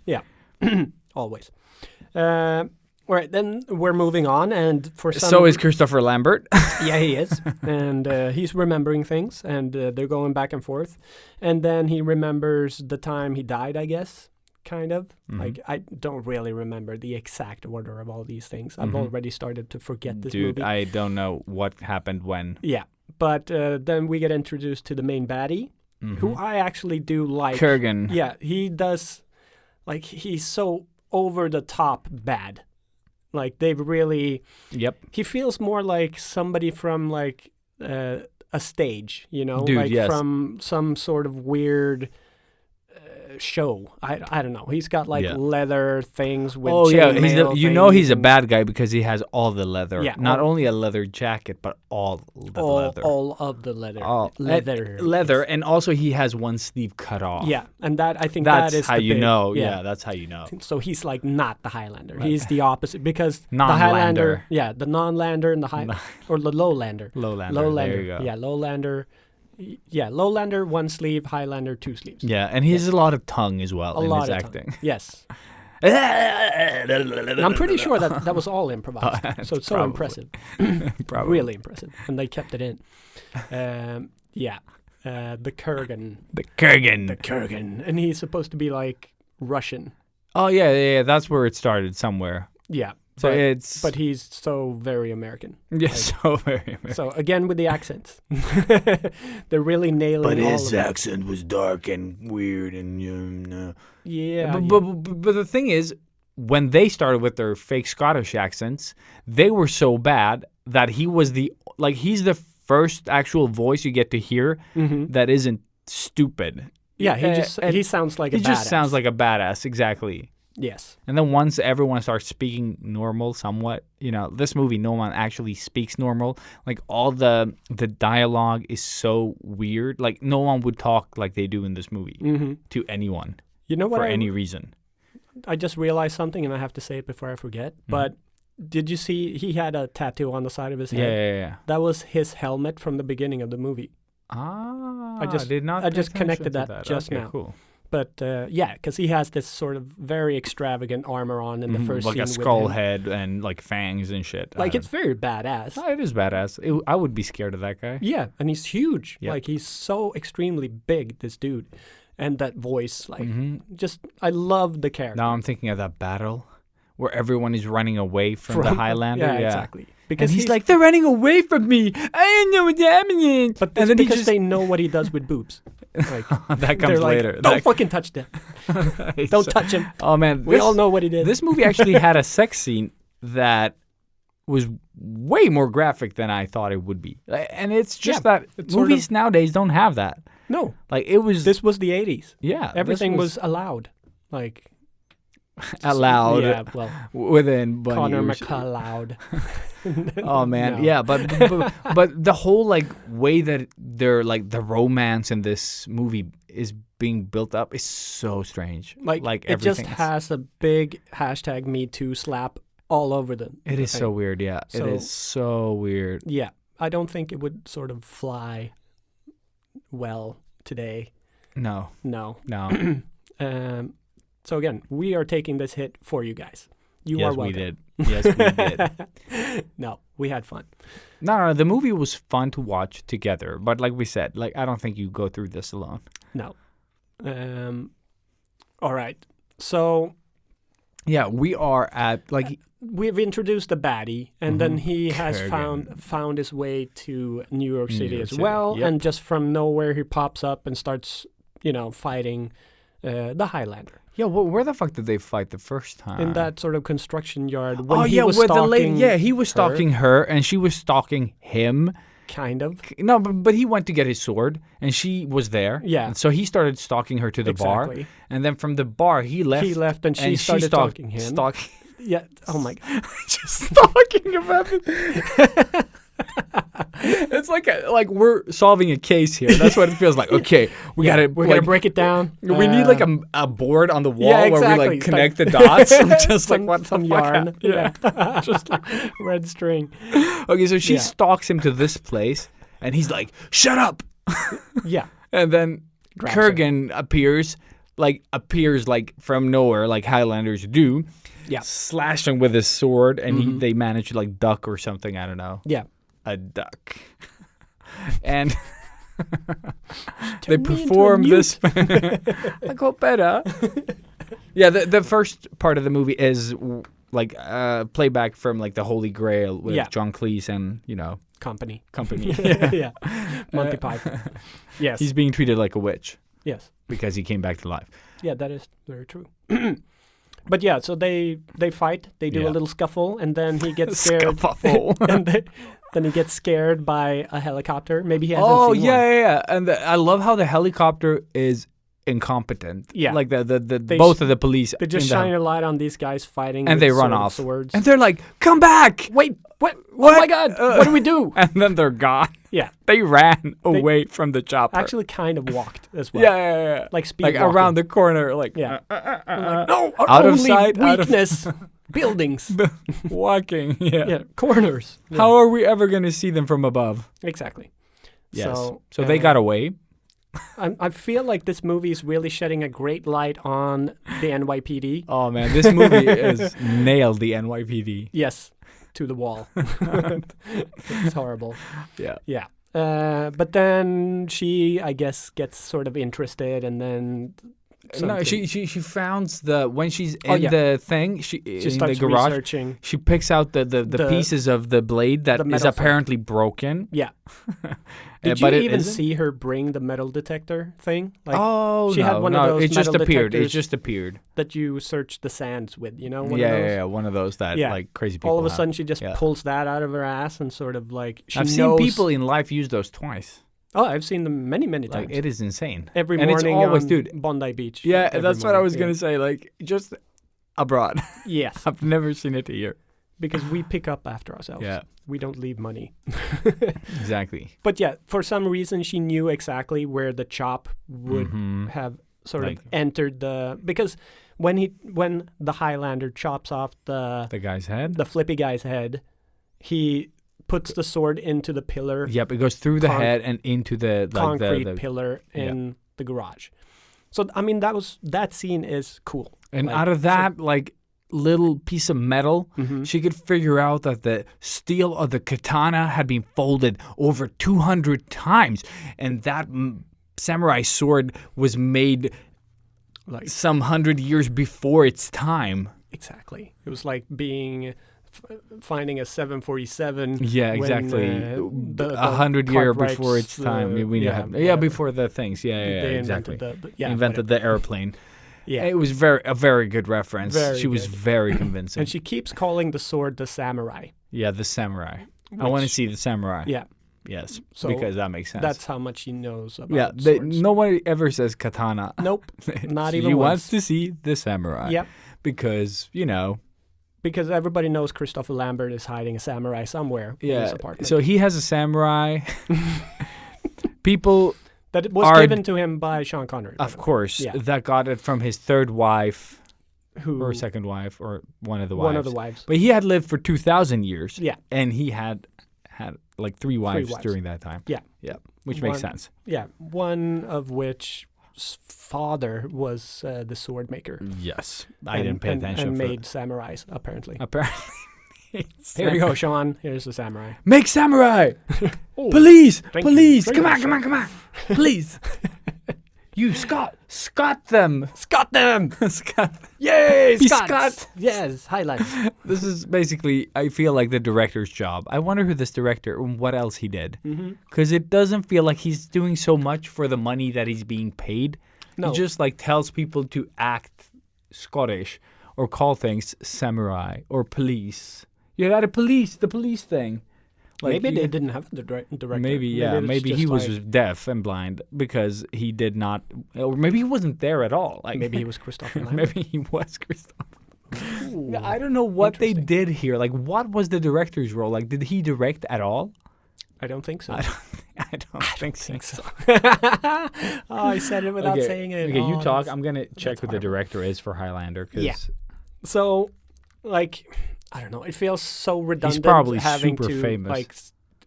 Always. All right, then we're moving on, and for some... So is Christopher Lambert. Yeah, he is. And he's remembering things, and they're going back and forth. And then he remembers the time he died, I guess, kind of. Mhm. Like, I don't really remember the exact order of all these things. I've Mhm. already started to forget this Dude, movie. I don't know what happened when. Yeah, but then we get introduced to the main baddie, who I actually do like. Kurgan. Yeah, he does. Like, he's so over the top bad. Like, they've really. Yep. He feels more like somebody from like a stage, you know, Dude, like yes. from some sort of weird show. I don't know. He's got like Yeah. leather things with. Oh yeah, chainmail you know he's a things bad guy because he has all the leather. Yeah, Not all- only a leather jacket, but all the and leather. all of the leather. All- leather. leather, and also he has one sleeve cut off. Yeah, and that I think that's that is how the you big- know. Yeah, that's how you know. So he's like not the Highlander. He's the opposite because the Non-lander. Highlander, yeah, the non-lander and the high or the lowlander. Lowlander. Lowlander. There you go. Yeah, lowlander. Yeah, lowlander one sleeve, Highlander two sleeves. Yeah, and he has a lot of tongue as well A in lot his of acting. time. Yes. And I'm pretty sure that was all improvised. So it's so Probably. impressive. Probably. Really impressive. And they kept it in. Yeah. The Kurgan. The Kurgan. The Kurgan. And he's supposed to be like Russian. Oh yeah. That's where it started somewhere. Yeah. So but, it's but he's so very American. yeah, so very. American. So again with the accents. They're really nailing all of it. accent was dark and weird and Yeah. But the thing is, when they started with their fake Scottish accents, they were so bad that he's the first actual voice you get to hear that isn't stupid. Yeah, and he sounds like He a just badass. sounds like a badass, exactly. Yes. And then once everyone starts speaking normal somewhat, this movie, no one actually speaks normal. Like, all the dialogue is so weird. Like, no one would talk like they do in this movie to anyone You know what for any reason. I just realized something, and I have to say it before I forget. But did you see he had a tattoo on the side of his head? Yeah. That was his helmet from the beginning of the movie. Ah, I just- did not I pay just attention connected to that just Okay, now. Cool. But yeah, because he has this sort of very extravagant armor on in the first like scene a with skull him. head and like fangs and shit. Like, it's very badass. It is badass. I would be scared of that guy. Yeah, and he's huge. Yep. Like, he's so extremely big, this dude. And that voice, like, Mm-hmm. just, I love the character. Now I'm thinking of that battle where everyone is running away from the Highlander. Yeah, exactly. And Because he's like, they're running away from me. I don't know what's happening. but and that's then because they know what he does with boobs. Like, that they're comes like, later. don't fucking touch that. Don't touch him. Oh man, We all know what he did. This movie actually had a sex scene that was way more graphic than I thought it would be. And it's just Yeah, that it's sort movies nowadays don't have that. No, Like, it was this was the 80s. yeah, Everything this was allowed. Like, allowed yeah, well, within bunny Connor ears. McLeod. Oh man, No. yeah, but the whole like way that they're like the romance in this movie is being built up is so strange. Like it just everything. has a big hashtag Me Too slap all over the It is thing. so weird, yeah. So- it is so weird. Yeah, I don't think it would sort of fly well today. No, No. no. So again, we are taking this hit for you guys. You yes, are welcome. we did. Yes, we did. No, we had fun. No, the movie was fun to watch together, but like we said, like I don't think you go through this alone. No. All right. So Yeah, we are at like we've introduced the baddie, and then he has Kurgan. found his way to New York City York as City, well, yep. and just from nowhere he pops up and starts, fighting the Highlander yeah. Where the fuck did they fight the first time? in that sort of construction yard. When Oh he yeah, was where the lady. stalking Yeah, he was her, stalking her, and she was stalking him. kind of. No, but he went to get his sword, and she was there. Yeah. And so he started stalking her to the bar, Exactly. and then from the bar he left. He left, and she started stalking him. Yeah. Oh my God. Just stalking him. It's like we're solving a case here. That's what it feels like. Okay, we gotta break it down. We need like a board on the wall yeah, where we exactly. like connect the dots. I'm just like some, what some the fuck yarn. happened? Yeah. Just like red string. Okay, so she Yeah. stalks him to this place, and he's like, "Shut up!" Yeah. And then Grabs her. Kurgan appears like from nowhere, like Highlanders do. Yeah. Slash him with his sword, and they manage to like duck or something. I don't know. Yeah. A duck. And they Turn me into a perform newt. this. I got better. Yeah, the first part of the movie is like playback from like the Holy Grail with Yeah. John Cleese and company. Yeah. Monty Python. Yes. He's being treated like a witch yes. because he came back to life. Yeah, that is very true. But yeah, so they fight. They do Yeah. a little scuffle, and then he gets scared. Scuffle. And then he gets scared by a helicopter. Maybe he hasn't Oh seen yeah, one. yeah, yeah. And I love how the helicopter is incompetent. Yeah. like the They both sh- of the police. They just in the shine a light on these guys fighting, and with they run sort of off. swords. And they're like, "Come back!" Wait, what? What? Oh my God! What do we do? And then they're gone. Yeah, They ran away from the chopper. actually, kind of walked as well. yeah. like speed Like walking. around the corner, like Yeah. No, our out of only sight, out of- weakness, buildings. walking. Yeah. Yeah, corners. Yeah, How are we ever going to see them from above? exactly. Yes. So, they got away. I feel like this movie is really shedding a great light on the NYPD. Oh man, this movie is nailed the NYPD. Yes, to the wall. It's horrible. Yeah. Yeah. But then she, I guess, gets sort of interested, and then No, something. she founds when she's Oh, in yeah. the thing. She She in the starts garage. researching. She picks out the pieces of the blade that the is metal thing. apparently broken. Yeah. Did but you it even isn't? see her bring the metal detector thing? Like Oh she no, had one of no, those it just metal appeared. It detectors just appeared. that you search the sands with, you know? One Yeah, of those? yeah, yeah, one of those that Yeah. like crazy people. All of a have. sudden, she just Yeah. pulls that out of her ass and sort of like she I've knows. seen people in life use those twice. Oh, I've seen them many, many times. Like it is insane. Every and morning it's always, on dude. Bondi Beach. Yeah, every that's what I morning, was yeah. gonna say. Like just abroad. Yes, I've never seen it here. because we pick up after ourselves. Yeah, We don't leave money. exactly. But yeah, for some reason, she knew exactly where the chop would Mhm. have sort Like- of entered because when the Highlander chops off the The guy's head. flippy guy's head, he puts the sword into the pillar, Yep, it goes through the Con- head and into the concrete the pillar yeah. in the garage. So I mean, that scene is cool. and Like, out of that like little piece of metal, Mhm. she could figure out that the steel of the katana had been folded over 200 times, and that samurai sword was made Like some 100 years before its time. exactly, it was like finding a 747. Yeah, when, exactly. the 100 years Cartwrights, before its time. We yeah, have, whatever. before the things. Yeah, They exactly. invented The airplane. Yeah. It was a very good reference. Very she was good. very convincing. And she keeps calling the sword the samurai. Yeah, the samurai. I want to which- see the samurai. Yeah, Yes, So because that makes sense. that's how much she knows about yeah. swords. Nobody ever says katana. Nope, not She even wants once. to see the samurai. Yep, Because because everybody knows Christopher Lambert is hiding a samurai somewhere in his yeah. apartment. So he has a samurai. People, that it was are- given to him by Sean Connery, by of the way, course, Yeah. that got it from his third wife who or second wife or one of the wives. one of the wives. But he had lived for 2,000 years. Yeah, And he had like three wives wives. during that time. Yeah. Yeah. Which makes One- sense. yeah. One of which father was the sword maker. Yes. I didn't pay attention. And for made samurais apparently. Apparently. Here you go, Sean. Here's the samurai. Make samurai! Oh, Police! thank you. Police! Thank Come you, on, come on, come on! Please! You Scott them! Scott them! Scott. Yay, Be Scott! Scott. Yes, highlights. This is basically, I feel like the director's job. I wonder who this director and what else he did. Mm-hmm. Because it doesn't feel like he's doing so much for the money that he's being paid. No. He just like tells people to act Scottish or call things samurai or police. You got the police thing. Like, Maybe you- they didn't have the director. Maybe, yeah. it's Maybe just he was like- deaf and blind because he did not, or maybe he wasn't there at all. Like maybe he was Christopher Lambert. maybe he was Christopher. Ooh. I don't know what they Interesting. did here. Like, what was the director's role? Like, did he direct at all? I don't think so. I don't think so. Oh, I said it without saying it. Okay, you Oh, talk. that's- I'm gonna check who the horrible. director is for Highlander. 'Cause Yeah. So, like, I don't know. It feels so redundant. probably having super to, famous. Like,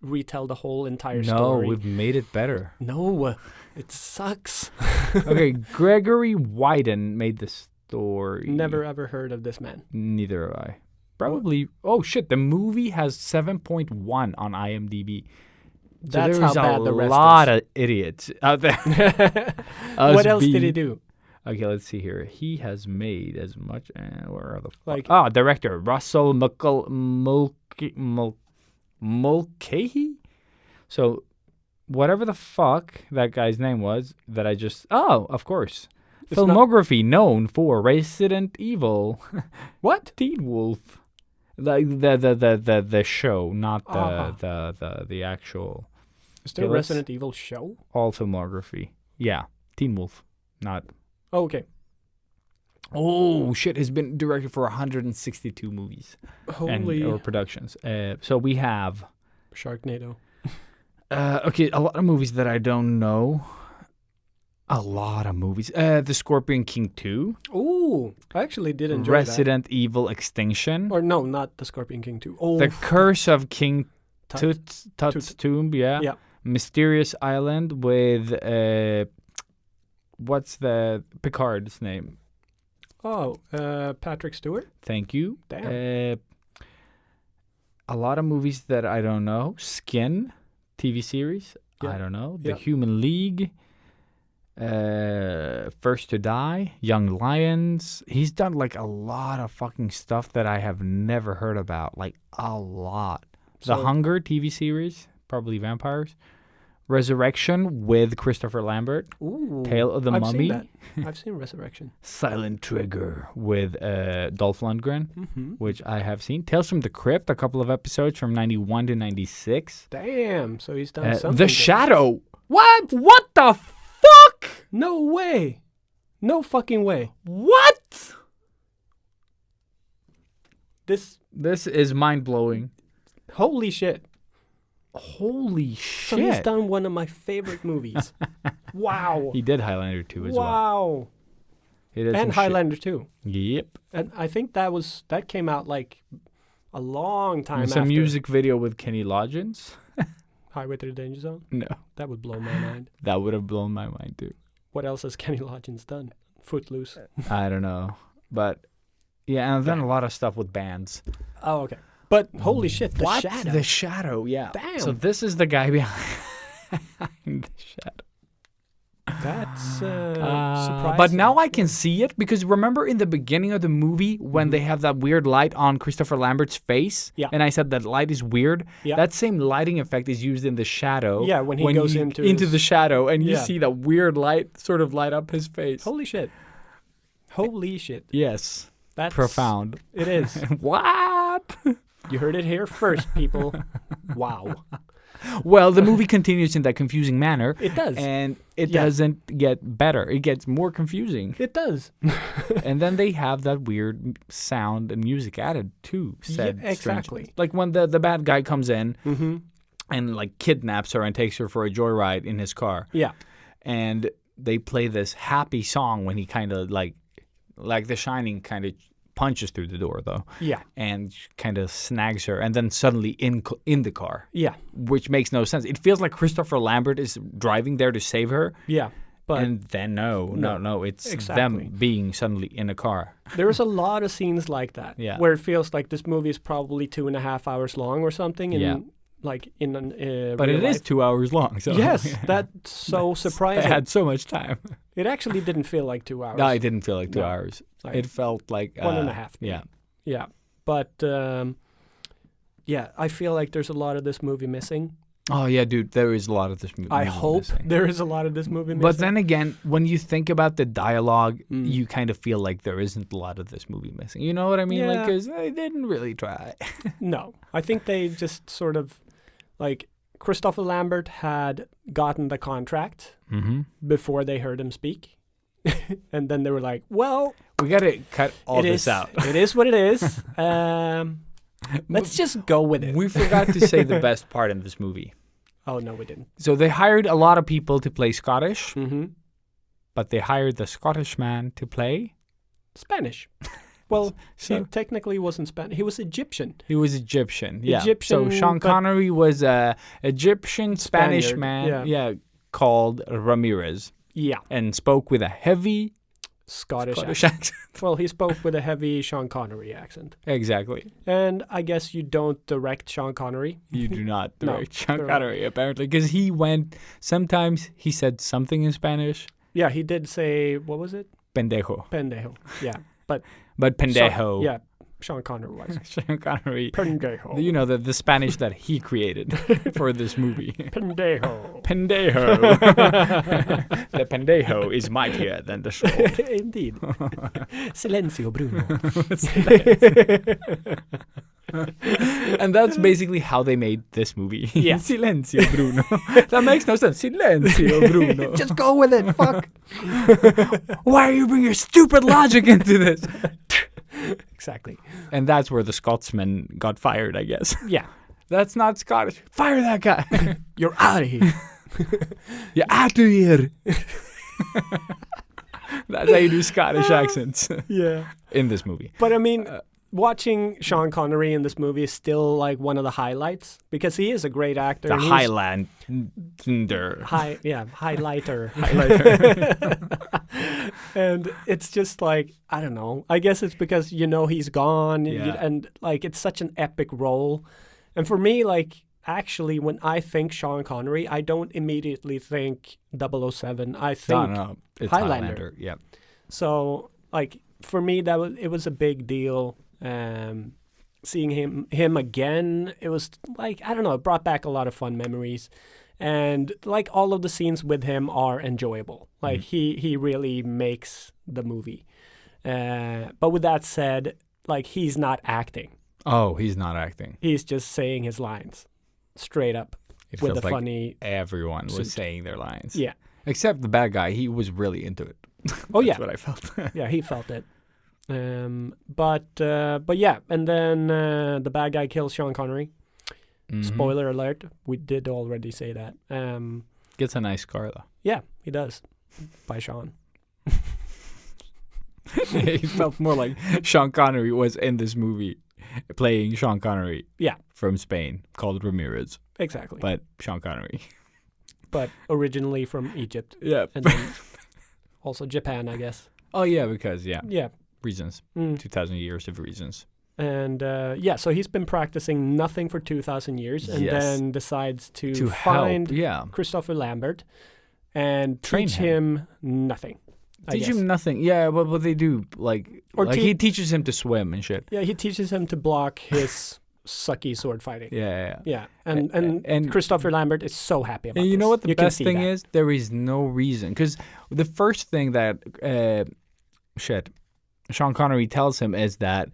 retell the whole entire No, story. we've made it better. No, it sucks. Okay, Gregory Wyden made the story. Never ever heard of this man. Neither have I. Probably. Oh shit! The movie has 7.1 on IMDb. So That's there's how bad a the rest lot is. of idiots out there. What Us else did he being- do? Okay, let's see here. He has made as much. Where are the Like- director Russell Mulcahy. So, whatever the fuck that guy's name was that I just... Oh, of course. It's not- Filmography known for Resident Evil. What? Teen Wolf. Like the show, not the actual... Is there a Okay, let's- Resident Evil show? All filmography. Yeah. Teen Wolf. Not... Oh, okay. Oh, shit. Has been directed for 162 movies. Holy Or productions. So we have... Sharknado. Okay, a lot of movies that I don't know. A lot of movies. The Scorpion King 2. Ooh, I actually did enjoy Resident Evil Extinction. that. Or no, not the Scorpion King 2. Oh, The Curse of King Tut. Tut's Tomb, yeah. Yeah. Mysterious Island with, what's the Picard's name? Oh, Patrick Stewart. Thank you. Damn. A lot of movies that I don't know. Skin, TV series. Yeah. I don't know. The Yeah. Human League. First to Die. Young Lions. He's done like a lot of fucking stuff that I have never heard about. Like a lot. The So- Hunger TV series. Probably vampires. Resurrection with Christopher Lambert. Ooh, Tale of the I've Mummy. Seen that. I've seen Resurrection. Silent Trigger with Dolph Lundgren, Mm-hmm. which I have seen. Tales from the Crypt, a couple of episodes from 91 to 96. Damn. So he's done something. The good. Shadow. What? What the fuck? No way. No fucking way. What? This. This is mind-blowing. Holy shit. Holy So he's shit. done one of my favorite movies. Wow. He did Highlander 2 as well. Wow. He did some And shit. Highlander too. Yep. And I think that came out like a long time It's after a music video with Kenny Loggins. Highway to the Danger Zone. No, That would blow my mind. that would have blown my mind too. What else has Kenny Loggins done? Footloose. I don't know. But yeah, and I've done a lot of stuff with bands. Oh, okay. But holy shit, The What? Shadow. The Shadow, yeah. Damn. So this is the guy behind The Shadow. That's surprising. But now I can see it because remember in the beginning of the movie when they have that weird light on Christopher Lambert's face? Yeah. And I said that light is weird? Yeah. That same lighting effect is used in The Shadow. Yeah, when he goes into the his- shadow and you Yeah. see that weird light sort of light up his face. Holy shit. Holy shit. Yes. That's Profound. It is. What? You heard it here first, people. Wow. Well, the movie continues in that confusing manner. It does. And it Yeah. doesn't get better. It gets more confusing. It does. And then they have that weird sound and music added to said Yeah, exactly. strangeness. Like when the bad guy comes in Mm-hmm. and like kidnaps her and takes her for a joyride in his car. Yeah. And they play this happy song when he kind of like The Shining kind of punches through the door though. Yeah. And kind of snags her and then suddenly in the car. Yeah. Which makes no sense. It feels like Christopher Lambert is driving there to save her. Yeah. But And then no, it's Exactly. them being suddenly in a car. there's a lot of scenes like that. Yeah. Where it feels like this movie is probably 2.5 hours long or something. And Yeah. like in But real it is life. 2 hours long. So Yes, that's so I surprising. had so much time. It actually didn't feel like 2 hours. No, it didn't feel like 2 No. hours. Like It felt like 1.5 maybe. Yeah. Yeah. But yeah, I feel like there's a lot of this movie missing. Oh yeah, dude. There is a lot of this movie. I hope missing. there is a lot of this movie missing. But then again, when you think about the dialogue, Mm. you kind of feel like there isn't a lot of this movie missing. You know what I mean? Like, Yeah. because they didn't really try. No, I think they just sort of like Christopher Lambert had gotten the contract Mm-hmm. before they heard him speak. And then they were like, well, We got to cut all it this is out. It is what it is. Let's just go with it. We forgot to say the best part in this movie. Oh, no, we didn't. So they hired a lot of people to play Scottish, Mm-hmm. but they hired the Scottish man to play. Spanish. Well, So- he technically wasn't Spanish. He was Egyptian. He was Egyptian. Yeah. Egyptian, So Sean but- Connery was a Egyptian Spanish Spaniard, man. yeah. Called Ramirez Yeah. and spoke with a heavy Scottish Scottish accent. accent. Well, he spoke with a heavy Sean Connery accent. Exactly. And I guess you don't direct Sean Connery. You do not No, direct Sean correct. Connery apparently because he went. Sometimes he said something in Spanish. Yeah, he did say, what was it? Pendejo. Pendejo. Yeah. But But pendejo. So, yeah. Sean Connery was. Sean Connery. Pendejo. You know, the Spanish that he created for this movie. Pendejo. Pendejo. The pendejo is mightier than the sword. Indeed. Silencio, Bruno. And that's basically how they made this movie. Yeah. Silencio, Bruno. That makes no sense. Silencio, Bruno. Just go with it. Fuck. Why are you bringing your stupid logic into this? Exactly. And that's where the Scotsman got fired, I guess. Yeah. That's not Scottish. Fire that guy. You're out of here. You're out of here. That's how you do Scottish accents Yeah. in this movie. But I mean, watching Sean Connery in this movie is still like one of the highlights because he is a great actor. The and he's- Highlander. highlighter. Highlighter. And it's just like, I don't know. I guess it's because he's gone Yeah. and like it's such an epic role. And for me, like actually when I think Sean Connery, I don't immediately think 007. I think No, it's Highlander. Highlander. Yeah. So like for me it was a big deal. Seeing him again, it was like, I don't know, it brought back a lot of fun memories. And like all of the scenes with him are enjoyable. Like he really makes the movie. But with that said, like he's not acting. Oh, he's not acting. He's just saying his lines straight up It with feels the like funny. everyone was suit. saying their lines. Yeah. Except the bad guy. He was really into it. Oh, That's yeah. what I felt. Yeah, he felt it. But yeah, and then the bad guy kills Sean Connery. Mhm. Spoiler alert, we did already say that. Gets a nice car, though. Yeah, he does. By Sean. It felt more like Sean Connery was in this movie playing Sean Connery. Yeah. From Spain, called Ramirez. Exactly. But Sean Connery. But originally from Egypt. Yeah. And then also Japan, I guess. Oh, yeah, because, Yeah. reasons. Mm. 2,000 years of reasons. And so he's been practicing nothing for 2,000 years and Yes. then decides to help. find Yeah. Christopher Lambert and Train teach him nothing. I Teach guess. him nothing. Yeah, but what they do, like Or he teaches him to swim and shit. Yeah, he teaches him to block his sucky sword fighting. Yeah. Yeah, and Christopher Lambert is so happy about And you know this. what the You can best see thing that. is? There is no reason. Because the first thing that Sean Connery tells him is that,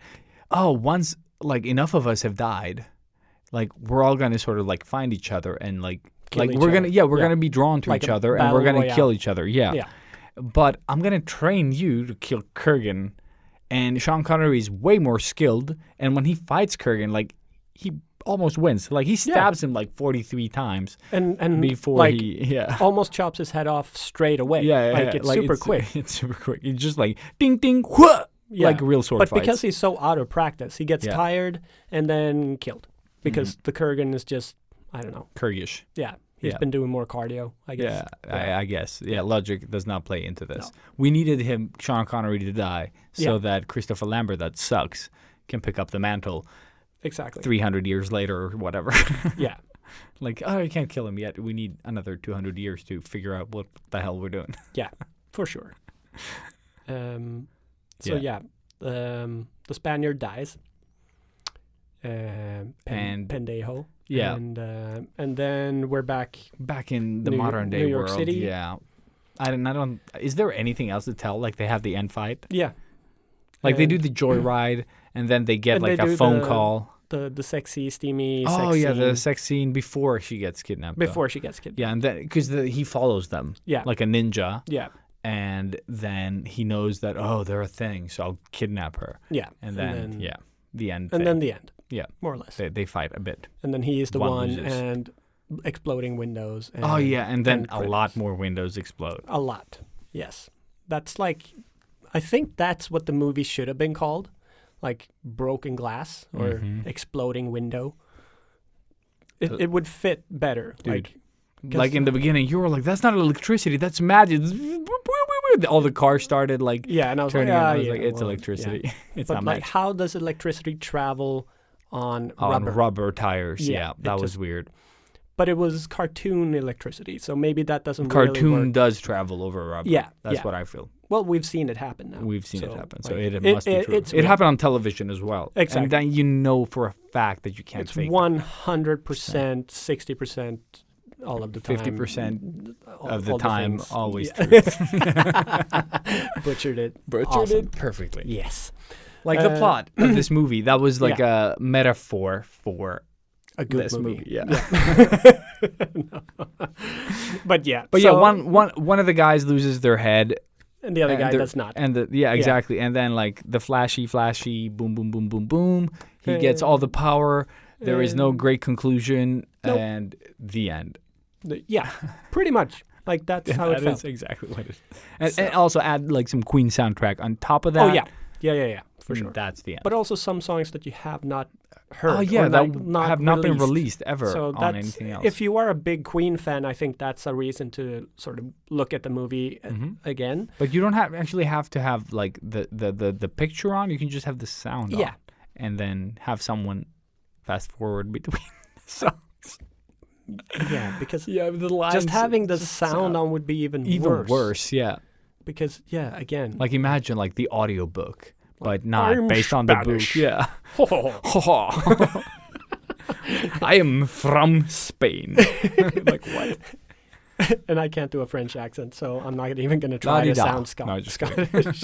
once like enough of us have died, like we're all gonna sort of like find each other and like Kill each we're other. gonna Yeah. gonna be drawn to Like each a other and we're battle gonna royale. kill each other. Yeah. Yeah. But I'm gonna train you to kill Kurgan, and Sean Connery is way more skilled. And when he fights Kurgan, like he almost wins. Like he stabs him like 43 times And before like, he almost chops his head off straight away. Yeah, like it's super quick. It's super quick. It's just like ding ding wha! Yeah. Like real sword But fights. because he's so out of practice, he gets Yeah. tired and then killed because the Kurgan is just, I don't know. Kurgish. Yeah, he's Yeah. been doing more cardio, I guess. I guess. Yeah, logic does not play into this. We needed Sean Connery, to die so Yeah. that Christopher Lambert, that sucks, can pick up the mantle Exactly. 300 years later or whatever. Yeah. Like, you can't kill him yet. We need another 200 years to figure out what the hell we're doing. Yeah, for sure. Yeah. The Spaniard dies. Pendejo. Yeah. And then we're back. Back in the New- modern day New York world, City? yeah. I don't. Is there anything else to tell? Like they have the end fight. Yeah. Like they do And the joyride, and then they get And like they a do phone the call. The sexy, steamy Oh sex yeah, scene the sex scene before she gets kidnapped. though. before she gets kidnapped. Yeah, and then because he follows them. Yeah. Like a ninja. Yeah. And then he knows that they're a thing, so I'll kidnap her. Yeah. And then the end. And thing. then the end. Yeah. More or less. They fight a bit. And then he is the One one loses. and exploding windows. And, Oh yeah, and then and a credits. lot more windows explode. A lot. Yes. That's like, I think that's what the movie should have been called. Like broken glass or Mhm. exploding window. It would fit better. Dude. 'cause- Like in the beginning, you were like, "That's not electricity. That's magic." All the cars started like yeah, and I was turning. like, and ah, I was yeah, like, "It's well, electricity. yeah. It's But not like, magic." how does electricity travel on On rubber? rubber tires. Yeah, Yeah, it that was just weird. But it was cartoon electricity, so maybe that doesn't really Cartoon work. does travel over rubber. Yeah, That's yeah. what I feel. well, we've seen it happen now. We've seen it So, happen, so like, it must be true. it's It happened on television as well. Exactly. And then you know for a fact that you can't It's fake 100%, 60% all of the time. 50% all- of the all time, things. always Yeah. true. Butchered it. Butchered Awesome. it perfectly. Yes. Like the plot of this movie, that was like Yeah. a metaphor for A good this movie. movie. Yeah. No. But yeah. But so- yeah, one of the guys loses their head. And the other and guy they're- does not. And exactly. And then like the flashy, boom, boom, boom, boom, boom. He gets all the power. There is no great conclusion, Nope. and the end. Yeah, pretty much. Like that's how it That felt. is exactly what it is. And also add like some Queen soundtrack on top of that. Oh yeah, for and sure. That's the end. But also some songs that you have not heard. oh yeah, or that like have not been released ever So on that's, anything else. if you are a big Queen fan, I think that's a reason to sort of look at the movie again. But you don't have to have like the picture on. You can just have the sound on. Yeah. And then have someone fast forward between songs. Yeah, because Yeah, the lines. just having the sound on would be even worse. Yeah. Because again, Like imagine like the audiobook, but not I'm based on the book. Spanish. Yeah. I am from Spain. Like what? and I can't do a French accent, so I'm not even going to try to La-di-da. sound No, just Scottish.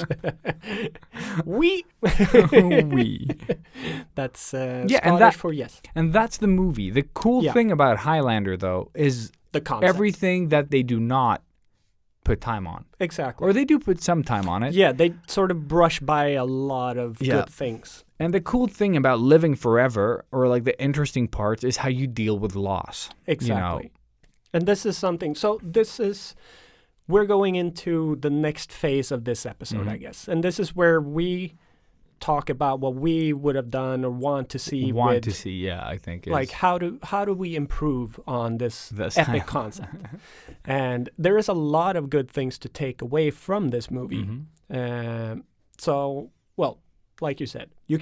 Oui. We. That's Yeah, Scottish and that- for yes. And that's the movie. The cool Yeah. thing about Highlander, though, is The concept. everything that they do not put time on. Exactly. Or they do put some time on it. Yeah, they sort of brush by a lot of Yeah. good things. And the cool thing about living forever, or like the interesting parts, is how you deal with loss. Exactly. And this is something. So we're going into the next phase of this episode, I guess. And this is where we talk about what we would have done or want to see. I think. Like how do we improve on this This epic time. concept? And there is a lot of good things to take away from this movie. So, well, like you said, you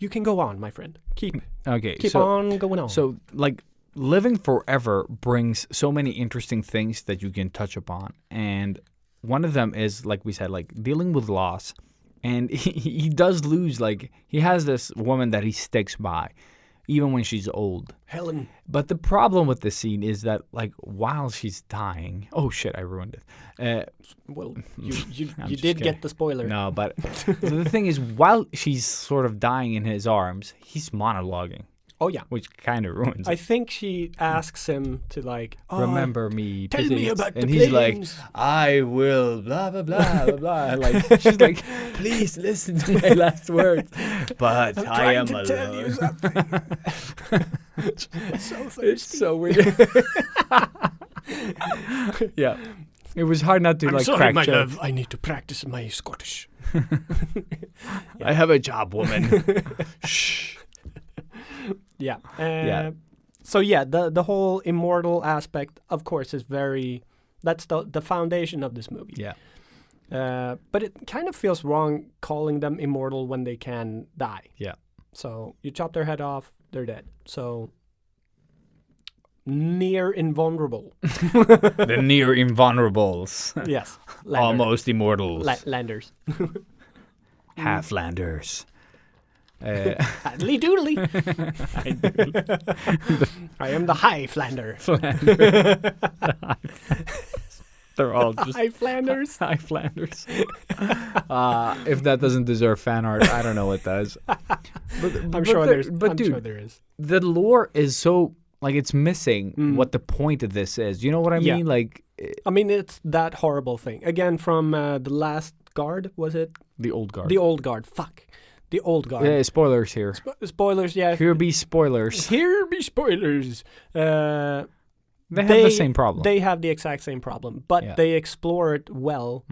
can go on, my friend. Keep Okay. on going on. So, like, living forever brings so many interesting things that you can touch upon. And one of them is, like we said, like dealing with loss. And he does lose, like, he has this woman that he sticks by, even when she's old. Helen. But the problem with this scene is that, like, while she's dying, oh shit, I ruined it. Well, you I'm just did kidding. get the spoiler. No, but so the thing is, while she's sort of dying in his arms, he's monologuing, Oh yeah. which kind of ruins I it. think she asks him to like Remember me, tell me please. about the and he's like, planes. I will, blah blah blah blah blah. Like she's like, please listen to my last words. But I am trying to tell you alone. so thirsty. It's so weird. Yeah, it was hard not to I'm like sorry, crack my jokes. love. I need to practice my Scottish. I have a job, woman. Shh. Yeah. Yeah. So yeah, the whole immortal aspect, of course, is that's the foundation of this movie. Yeah. But it kind of feels wrong calling them immortal when they can die. Yeah. So you chop their head off, they're dead. So near invulnerable. The near invulnerables. Yes. Almost immortals. Landers. Halflanders. Hadley doodly. I am the Highlander. They're all just Highlanders. Highlanders. If that doesn't deserve fan art, I don't know what does. I'm sure there's. But I'm dude, sure there is. the lore is so like it's missing what the point of this is. You know what I Yeah. mean? Like I mean, it's that horrible thing. Again, from the last guard, was it? the old guard. The old guard. Fuck. The old guard. Yeah, spoilers here. Spoilers, yeah. Here be spoilers. Here be spoilers. They have the same problem. They have the exact same problem, but Yeah. they explore it well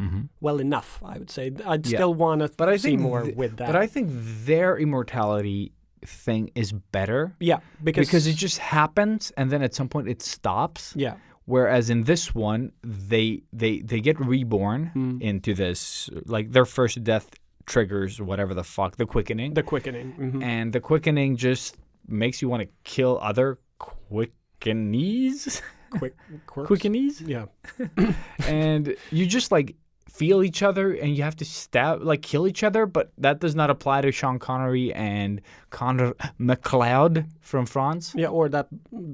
enough, I would say. I'd still want to see more with that. But I think their immortality thing is better. yeah, Because it just happens and then at some point it stops. yeah, Whereas in this one, they get reborn into this, like their first death triggers whatever the fuck, the quickening. the quickening. Mhm. And the quickening just makes you want to kill other quickenees. Quickenees? Quickenees? Yeah. And you just like, feel each other and you have to kill each other, but that does not apply to Sean Connery and Connor McLeod from France. Yeah, or the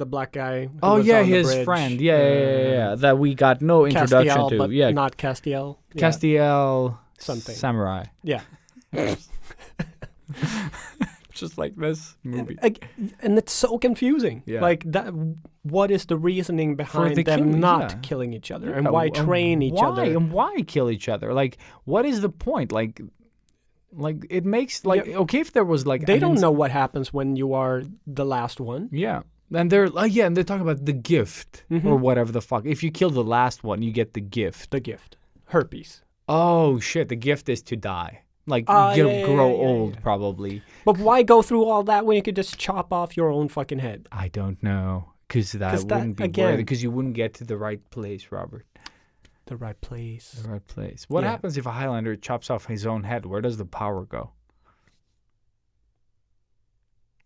black guy. Who Oh was yeah, on the his bridge. friend. Yeah. That we got no introduction Castiel, to. but Yeah, not Castiel. Yeah. Castiel Something. Samurai. Yeah. Just like this movie. And it's so confusing. Yeah. Like that. What is the reasoning behind the them killing, not yeah. killing each other, Yeah, and why train each why? other? And why kill each other? Like, what is the point? Like it makes okay if there was like They don't know what happens when you are the last one. Yeah. And they're and they're talking about the gift or whatever the fuck. If you kill the last one, you get the gift. The gift, herpes. Oh shit! The gift is to die. Like grow old, probably. But why go through all that when you could just chop off your own fucking head? I don't know, because that wouldn't be again- worth it. Because you wouldn't get to the right place, Robert. The right place. The right place. What Yeah. happens if a Highlander chops off his own head? Where does the power go?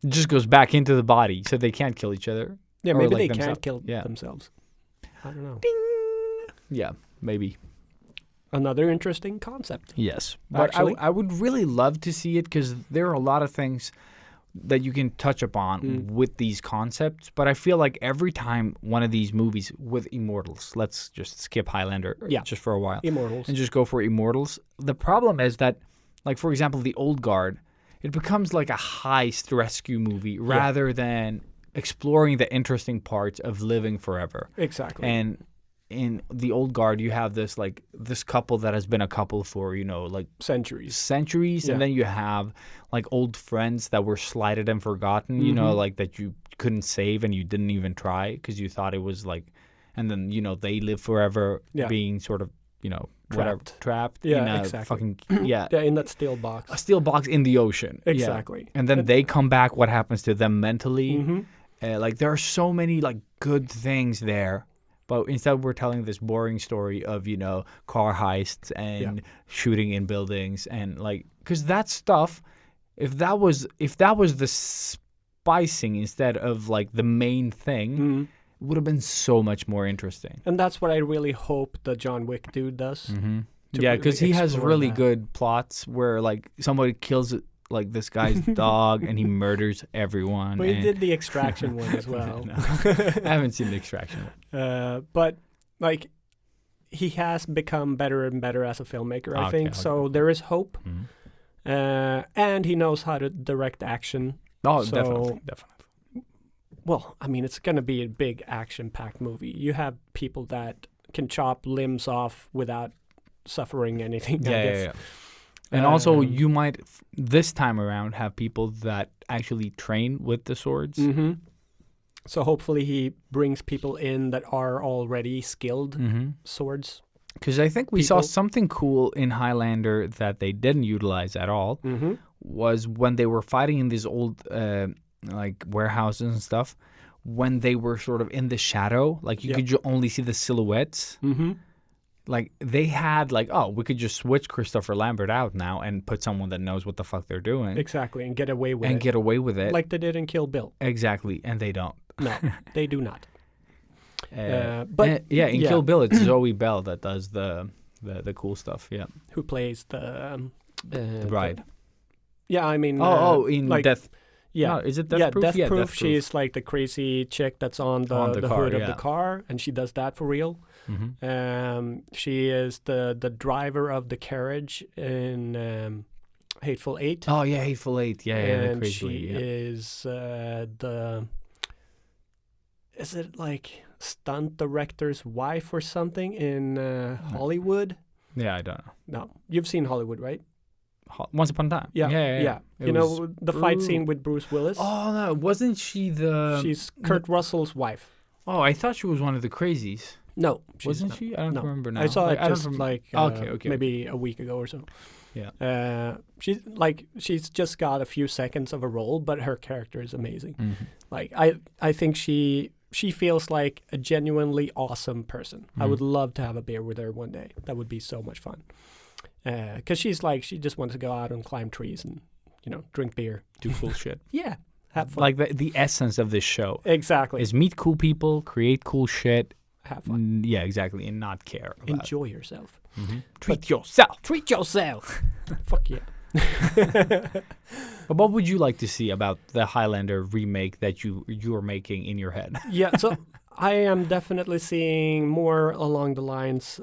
It just goes back into the body, so they can't kill each other. Yeah, Or maybe like they themselves. can't kill Yeah. themselves. I don't know. Yeah, maybe. Another interesting concept. Yes, but Actually. I would really love to see it because there are a lot of things that you can touch upon with these concepts. But I feel like every time one of these movies with Immortals, let's just skip Highlander just for a while Immortals. and just go for Immortals. The problem is that, like, for example, The Old Guard, it becomes like a heist rescue movie rather than exploring the interesting parts of living forever. Exactly. And in The Old Guard, you have this couple that has been a couple for, like centuries. and then you have like old friends that were slighted and forgotten, like that you couldn't save and you didn't even try because you thought it was like, and then they live forever being sort of trapped Yeah, in a exactly. fucking Yeah, in that steel box. a steel box in the ocean. Yeah. Exactly. And then they come back. What happens to them mentally? Mm-hmm. Like there are so many like good things there. But instead, we're telling this boring story of, car heists and shooting in buildings and because that stuff, if that was the spicing instead of like the main thing, it would have been so much more interesting. And that's what I really hope the John Wick dude does. Mm-hmm. to Yeah, because he has explore really that. good plots where like somebody kills like this guy's dog and he murders everyone. But he and- did the Extraction one as well. No. I haven't seen the Extraction one. But like he has become better and better as a filmmaker, I think. Okay. So there is hope. Mhm. And he knows how to direct action. Oh, So- definitely. Well, I mean, it's going to be a big action-packed movie. You have people that can chop limbs off without suffering anything. I guess. Yeah. And also, Um, you might this time around have people that actually train with the swords. Mm-hmm. So hopefully he brings people in that are already skilled swords. Because I think we saw People. something cool in Highlander that they didn't utilize at all. Mm-hmm. Was when they were fighting in these old like warehouses and stuff. When they were sort of in the shadow, like you could only see the silhouettes. Mm-hmm. Like they had like, oh, we could just switch Christopher Lambert out now and put someone that knows what the fuck they're doing Exactly, and get away with and it. get away with it. Like they did in Kill Bill. Exactly, and they don't. No, they do not. But in yeah. Kill Bill, it's Zoe Bell that does the cool stuff. Yeah, Who plays the the bride. I mean. In like, Death. Yeah. No, is it Death Yeah, Proof? Death Yeah, Proof. Death Proof. She's like the crazy chick that's on the the car, hood of yeah. the car, and she does that for real. Mhm. She is the driver of the carriage in Hateful Eight. Oh yeah, Hateful Eight. Yeah, the and crazy she lady, yeah. is is it like stunt director's wife or something in Hollywood? Yeah, I don't know. No, you've seen Hollywood, right? Once Upon a Time. Yeah. It You was- know the fight scene with Bruce Willis. Oh no, wasn't she the? She's Kurt Russell's wife. Oh, I thought she was one of the crazies. No, she's Wasn't not. she? I don't No. remember now. I saw it I don't just rem- like Okay. maybe a week ago or so. Yeah. She's just got a few seconds of a role, but her character is amazing. Mhm. Like I think she feels like a genuinely awesome person. I would love to have a beer with her one day. That would be so much fun. Because she just wants to go out and climb trees and drink beer. Do cool shit. Yeah, have fun. Like the essence of this show exactly. is meet cool people, create cool shit, have fun. Yeah, exactly, and not care about it. Enjoy yourself. Treat yourself. Treat yourself. Fuck yeah. But what would you like to see about the Highlander remake that you're making in your head? Yeah, so I am definitely seeing more along the lines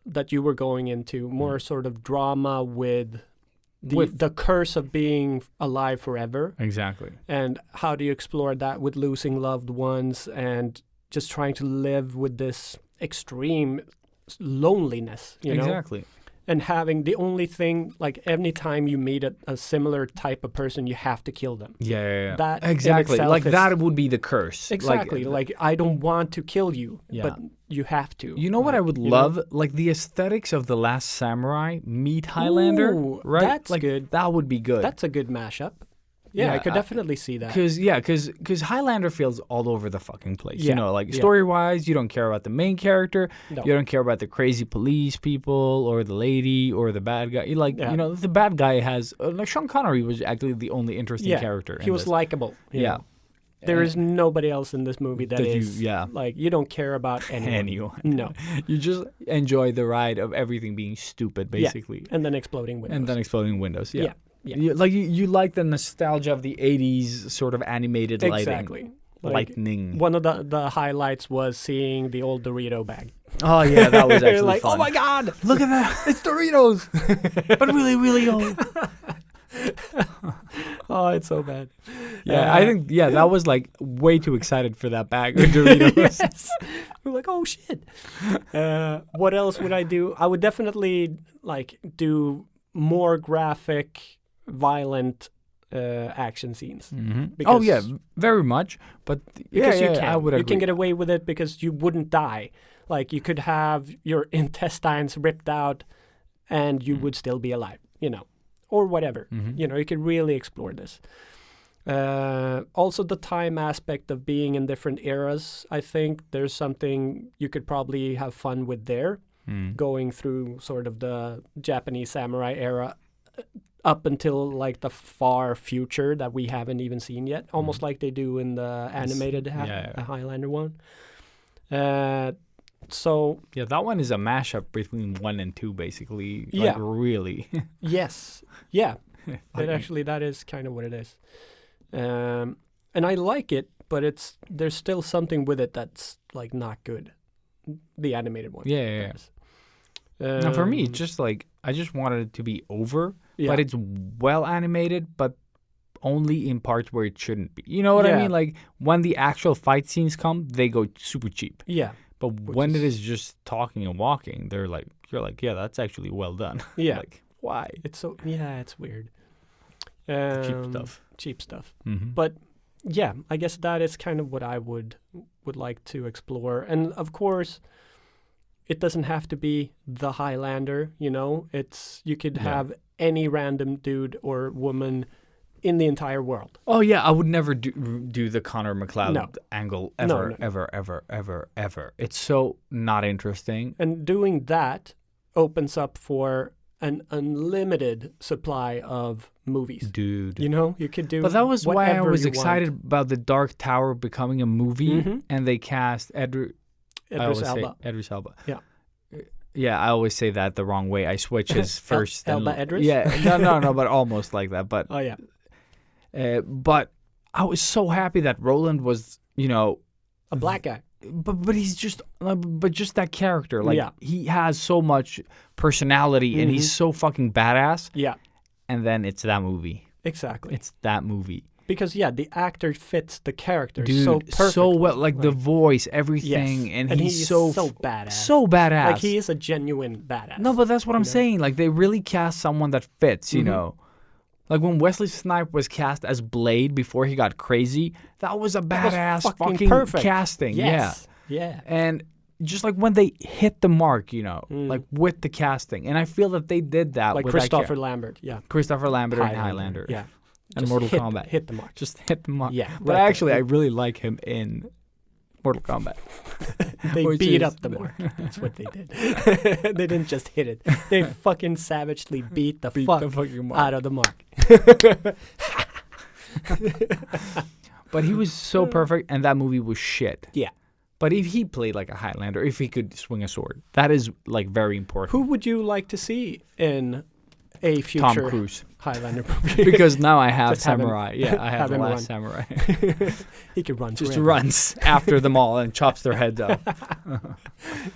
that you were going into, more sort of drama with the curse of being alive forever. Exactly. And how do you explore that with losing loved ones and just trying to live with this extreme loneliness, you know? Exactly. And having the only thing, like anytime you meet a similar type of person, you have to kill them. Yeah. That in exactly. itself Like is- that would be the curse. Exactly. Like I don't want to kill you, Yeah. but you have to. You know what I would you know? love? Like the aesthetics of The Last Samurai meet Highlander, Ooh, right? that's like, good. That would be good. That's a good mashup. Yeah, I could definitely see that. Because Highlander feels all over the fucking place. You Yeah, know, like yeah. story-wise, you don't care about the main character. No. You don't care about the crazy police people or the lady or the bad guy. Yeah. You know, the bad guy has like Sean Connery was actually the only interesting character. He was likable. you Yeah. know. There is nobody else in this movie that That you- is yeah. like you don't care about anyone. anyone. No. You just enjoy the ride of everything being stupid, basically. Yeah. And then exploding windows. And then exploding windows. Yeah. Yeah. Yeah. You like the nostalgia of the 80s sort of animated lighting. Exactly. Like, Lightning. one of the highlights was seeing the old Dorito bag. Oh, yeah, that was actually like, fun. oh my God, Look at that. it's Doritos. But really, really old. Oh, it's so bad. Yeah, I think, that was like way too excited for that bag of Doritos. Yes. We're like, oh shit. What else would I do? I would definitely like do more graphic, violent action scenes. Oh, yeah, very much. But Because yeah, you can. I would agree. You can get away with it because you wouldn't die. Like you could have your intestines ripped out and you would still be alive, you know, or whatever. You know, you could really explore this. Also the time aspect of being in different eras, I think there's something you could probably have fun with there, going through sort of the Japanese samurai era up until like the far future that we haven't even seen yet, almost like they do in the animated Highlander one. So Yeah, that one is a mashup between 1 and 2, basically. Yeah. Like, really. yes, yeah, that is kind of what it is. And I like it, but there's still something with it that's like not good. The animated one. Yeah. Now, for me, it's just like, I just wanted it to be over, but it's well animated, but only in parts where it shouldn't be. You know what I Yeah. mean? Like, when the actual fight scenes come, they go super cheap. Yeah. But when it is just talking and walking, you're like, yeah, that's actually well done. Yeah. Like, why? It's it's weird. Cheap stuff. Cheap stuff. Mhm. But yeah, I guess that is kind of what I would like to explore. And of course, it doesn't have to be the Highlander, you know? You could have any random dude or woman in the entire world. Oh, yeah, I would never do the Connor McLeod No. angle No. ever. It's so not interesting. And doing that opens up for an unlimited supply of movies. Dude. You know, you could do But that was why I whatever was you excited want. about The Dark Tower becoming a movie, Mhm. and they cast Idris Elba. Yeah. Yeah, I always say that the wrong way. I switch his first. and- Elba Idris? Yeah, no, but almost like that. But Oh yeah. but I was so happy that Roland was, you know, A black guy. but he's just that character. Like Yeah. he has so much personality, and he's so fucking badass. Yeah. And then it's that movie. Exactly. It's that movie. Because the actor fits the character Dude, so perfectly. well, like the voice, everything, Yes. and he's so badass. So badass. Like he is a genuine badass. No, but that's what I'm saying. Like they really cast someone that fits, you know. Like when Wesley Snipes was cast as Blade before he got crazy, that was a was badass fucking fucking perfect. casting. Yes. Yeah. And just like when they hit the mark, you know, like with the casting. And I feel that they did that Like with Christopher Lambert. Yeah. Christopher Lambert and Highlander. Yeah. And Just Mortal hit, Kombat. Hit the mark. Just hit the mark. Yeah, But right actually, there. I really like him in Mortal Kombat. They Which beat is- up the mark. That's what they did. They didn't just hit it. They fucking savagely beat the Beat fuck the fucking mark. out of the mark. But he was so perfect, and that movie was shit. Yeah. But if he played like a Highlander, if he could swing a sword, that is like very important. Who would you like to see in a future Tom Cruise. Highlander movie? Because now I have Just have him- Samurai. Yeah, I have have the him last run. Samurai. He could run Just forever. runs after them all and chops their heads off.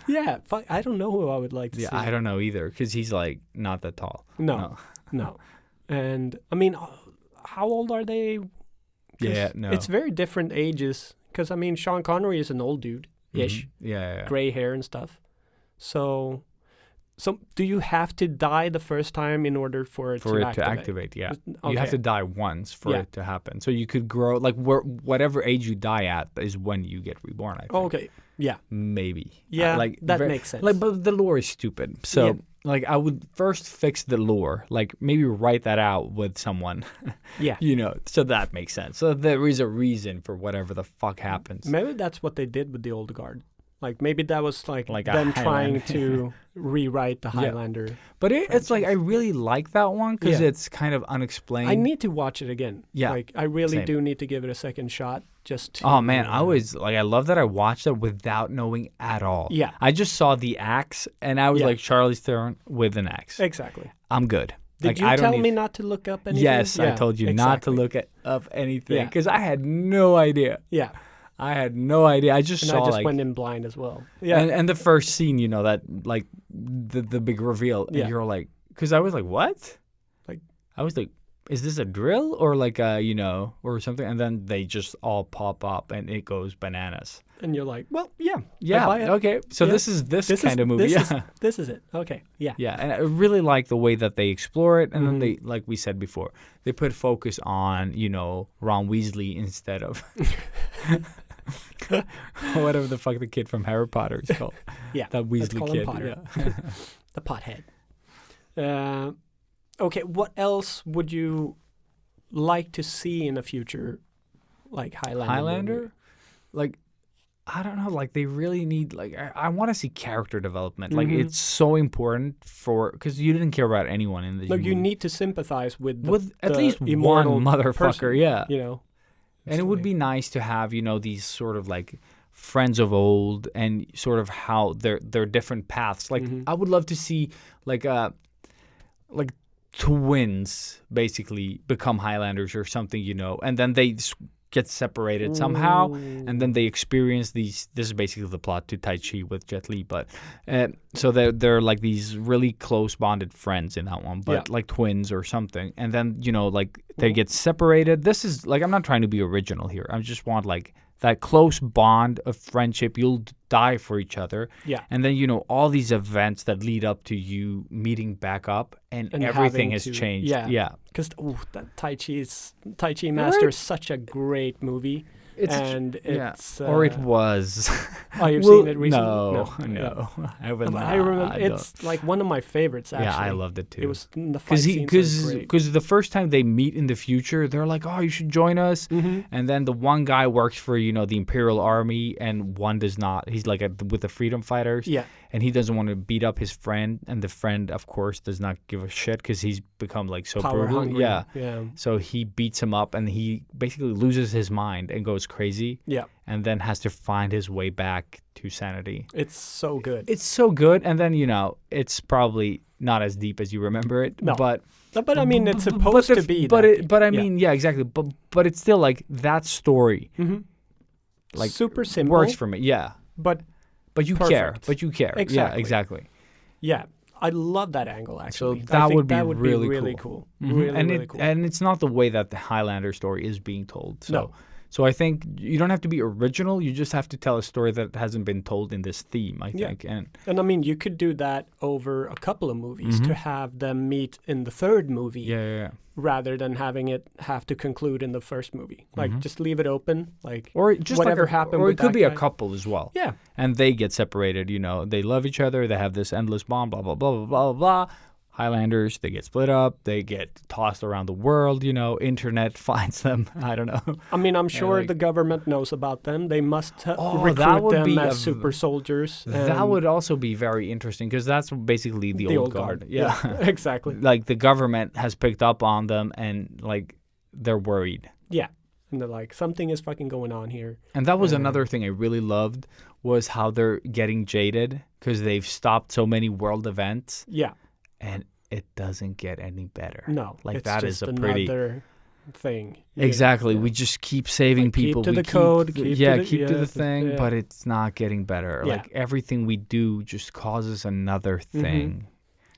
Yeah, I don't know who I would like to Yeah, see. I don't know either because he's like not that tall. No. And I mean, how old are they? 'Cause Yeah, no. It's very different ages. Because I mean, Sean Connery is an old dude-ish, Mhm. Yeah. gray hair and stuff. So do you have to die the first time in order for it For to it to activate, yeah. Okay. You have to die once for Yeah. it to happen. So you could grow, like whatever age you die at is when you get reborn, I think. Okay. Yeah. Maybe. Yeah, that makes sense. Like, but the lore is stupid. So, Yeah. like, I would first fix the lore. Like, maybe write that out with someone, Yeah. so that makes sense. So there is a reason for whatever the fuck happens. Maybe that's what they did with the old guard. Like maybe that was like Like a them trying Highlander. to rewrite the Yeah. Highlander. But it's like, I really like that one because Yeah. it's kind of unexplained. I need to watch it again. Yeah, Like I really same. do need to give it a second shot just to Oh man, I love that I watched it without knowing at all. Yeah. I just saw the axe and I was Yeah. like Charlize Theron with an axe. Exactly. I'm good. Did Like, you I don't tell need- me not to look up anything? Yes, I Yeah, told you not to exactly. look up anything Yeah. because I had no idea. Yeah. I had no idea. I just And saw I just like went in blind as well. Yeah. and the first scene, that like the big reveal, and Yeah. you're like, because I was like, what? Like- I was like, is this a drill or like a or something? And then they just all pop up and it goes bananas. And you're like, well, yeah. I Yeah. buy it. Okay. So Yeah. this is this This kind is, of movie. This Yeah. is, this is it. Okay. Yeah. Yeah, and I really like the way that they explore it, and then Mhm. they, like we said before, they put focus on Ron Weasley instead of whatever the fuck the kid from Harry Potter is called. Yeah. That let's Weasley call him kid. Potter. Yeah. The pothead. Okay. What else would you like to see in a future, like Highlander? Highlander, movie? like I don't know, like they really need I want to see character development. Like Mhm. it's so important because you didn't care about anyone in the Like you movie. need to sympathize with at the least one immortal motherfucker. person, Yeah. You know. And It's it would like- be nice to have, these sort of like friends of old and sort of how their different paths. Like Mhm. I would love to see like twins basically become Highlanders or something, and then they get separated somehow, and then they experience these. This is basically the plot to Tai Chi with Jet Li, but so they're like these really close bonded friends in that one, but Yeah. like twins or something, and then like they get separated. This is like I'm not trying to be original here. I just want like that close bond of friendship. You'll die for each other, Yeah. and then all these events that lead up to you meeting back up, and And everything having has to- changed. yeah. Yeah. Because that Tai Chi Master is such a great movie, and it's or it was. Oh, you've Well, seen it recently? No, I would not. I remember it's like one of my favorites. Actually, Yeah, I loved it too. It was the fight scenes are great. Because the first time they meet in the future, they're like, "Oh, you should join us." Mhm. And then the one guy works for the Imperial Army, and one does not. He's like with the freedom fighters. Yeah. And he doesn't want to beat up his friend, and the friend, of course, does not give a shit because he's become like so Power brutal. hungry. Yeah. Yeah. So he beats him up, and he basically loses his mind and goes crazy, Yeah. and then has to find his way back to sanity. It's so good. It's so good, and then it's probably not as deep as you remember it, No. but But I mean, it's supposed to be. But that but I yeah. mean, yeah, exactly. But it's still like that story Mhm. like super simple. works for me. Yeah, But but you care. Perfect. But you care. Yeah, Exactly. exactly. yeah, I love that angle. Actually, I that think would be that would really really cool. cool. Mhm. Really, and really cool. and it's not the way that the Highlander story is being told. So No. so I think you don't have to be original. You just have to tell a story that hasn't been told in this theme. I Yeah. think. And And I mean, you could do that over a couple of movies to have them meet in the third movie yeah. rather than having it have to conclude in the first movie. Like, just leave it open. Like, Or just whatever like happened or with it could that be a guy. couple as well. yeah, And they get separated. They love each other. They have this endless bond. Blah blah blah blah blah blah. Highlanders, they get split up. They get tossed around the world. Internet finds them. I don't know. I mean, I'm sure like- the government knows about them. They must Oh, recruit that would them be as a- super soldiers. That and would also be very interesting because that's basically the, old guard. Yeah. exactly. Like the government has picked up on them and like they're worried. Yeah, and they're like, something is fucking going on here. And that was another thing I really loved was how they're getting jaded because they've stopped so many world events, Yeah. and it doesn't get any better. No. Like it's that just is a pretty another thing. exactly. Yeah. We just keep saving Like, people. keep to We the code, keep to the- keep to yeah, the thing, yeah. but it's not getting better. Yeah. Like everything we do just causes another thing.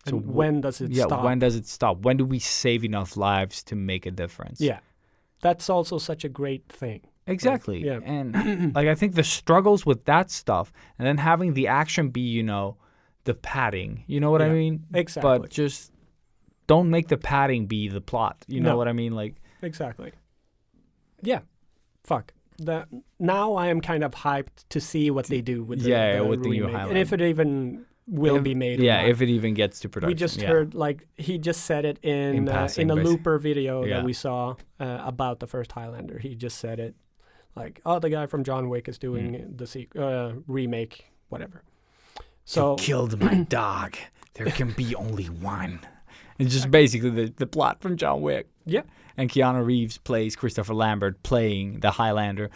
So And when does it yeah, stop? when does it stop? When do we save enough lives to make a difference? Yeah. That's also such a great thing. Exactly. yeah. And like I think the struggles with that stuff and then having the action be, the padding. You know what I Yeah, mean? exactly. But just don't make the padding be the plot. You know No. what I mean? Like Exactly. Yeah. Fuck. Now I am kind of hyped to see what they do with the, Yeah, the with the new remake. And if it even will if- be made. or Yeah, not. if it even gets to production. We just yeah. heard, like, he just said it in passing, a basi- Looper video Yeah. that we saw about the first Highlander. He just said it, like, oh, the guy from John Wick is doing the remake, whatever. So You killed my dog. There can be only one. It's just basically the plot from John Wick. yeah, And Keanu Reeves plays Christopher Lambert playing the Highlander.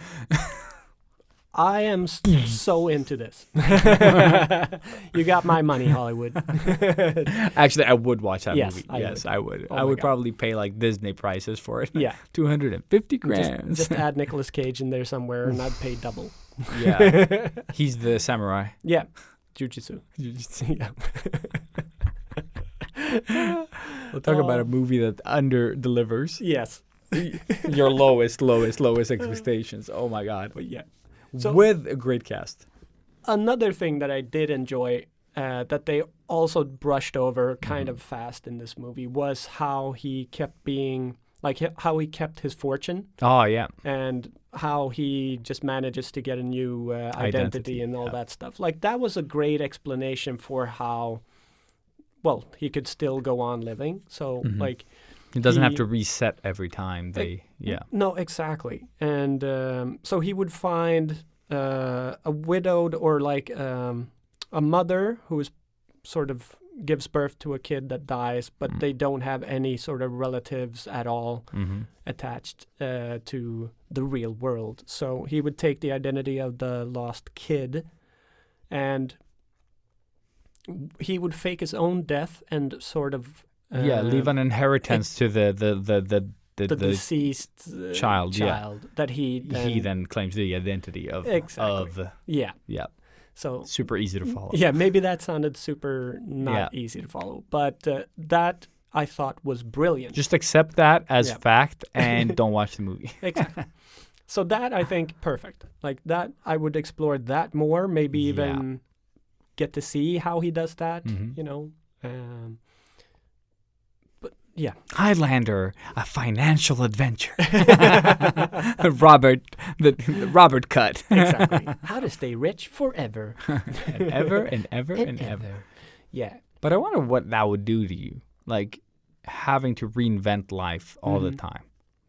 I am so into this. You got my money, Hollywood. Actually, I would watch that Yes, movie. I Yes, would. I would. Oh I my would God. probably pay like Disney prices for it. Yeah. 250 grand. Just add Nicolas Cage in there somewhere, and I'd pay double. yeah. He's the samurai. Yeah, Jujitsu. Yeah. We'll talk about a movie that under delivers Yes. your lowest expectations. Oh my God. But yeah. So- With a great cast. Another thing that I did enjoy that they also brushed over Mm-hmm. kind of fast in this movie was how he kept being, like, how he kept his fortune Oh yeah. and how he just manages to get a new identity and all yeah. that stuff. Like, that was a great explanation for how, well, he could still go on living. So, Mm-hmm. like, It doesn't have he- to reset every time they. Yeah. No, exactly. And so he would find a widowed or like a mother who is sort of gives birth to a kid that dies, but they don't have any sort of relatives at all attached to the real world. So he would take the identity of the lost kid and he would fake his own death and sort of Leave an inheritance to the deceased child, yeah. that he then claims the identity of Exactly. yeah. yeah. So Super easy to follow. yeah, maybe that sounded super not Yeah. easy to follow, but that I thought was brilliant. Just accept that as Yeah. fact and don't watch the movie. Exactly. So that I think perfect. Like that, I would explore that more. Maybe even get to see how he does that. Mhm. You know. But yeah, Highlander, a financial adventure. Robert cut. exactly. How to stay rich forever. and ever and ever and ever. Yeah. But I wonder what that would do to you, like having to reinvent life all the time.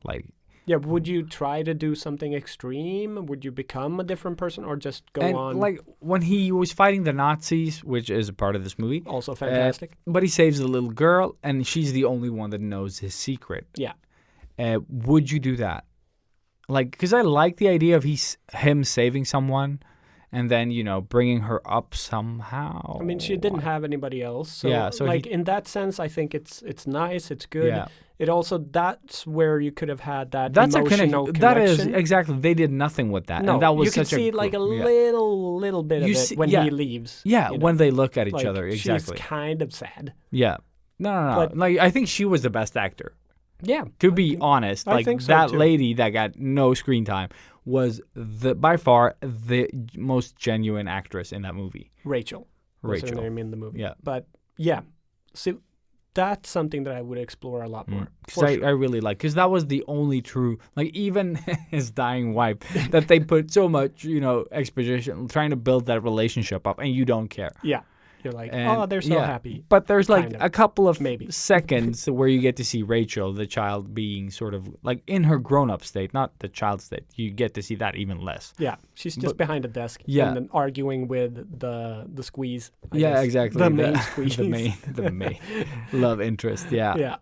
Like, Yeah, would you try to do something extreme? Would you become a different person or just go and on? like when he was fighting the Nazis, which is a part of this movie. Also fantastic. But he saves the little girl, and she's the only one that knows his secret. Yeah. Would you do that? Like, because I like the idea of him saving someone, and then bringing her up somehow. I mean, she didn't have anybody else. So, Yeah, so like he- in that sense, I think it's nice, it's good. Yeah. It also, that's where you could have had that That's a emotional connection. That is connection. exactly. They did nothing with that, No, and that was you could such see like a yeah. little bit of You it see- when yeah. he leaves. Yeah, you know? when they look at each Like, other, exactly. She's kind of sad. Yeah. No. But- Like, I think she was the best actor. Yeah. To be honest, I like think so, that too. lady that got no screen time was by far the most genuine actress in that movie. Rachel. Was Rachel. her name in the movie. Yeah. But yeah. So that's something that I would explore a lot more. Because For I sure. really like, because that was the only true, like even his dying wife, that they put so much, exposition trying to build that relationship up, and you don't care. Yeah. You're like, And- oh, they're so yeah. happy. But there's like Kind of. a couple of Maybe. seconds where you get to see Rachel, the child, being sort of like in her grown-up state, not the child state. You get to see that even less. Yeah, she's just behind a desk Yeah. and then arguing with the squeeze. I Yeah, guess. exactly. The main squeeze. the main love interest. Yeah. Yeah.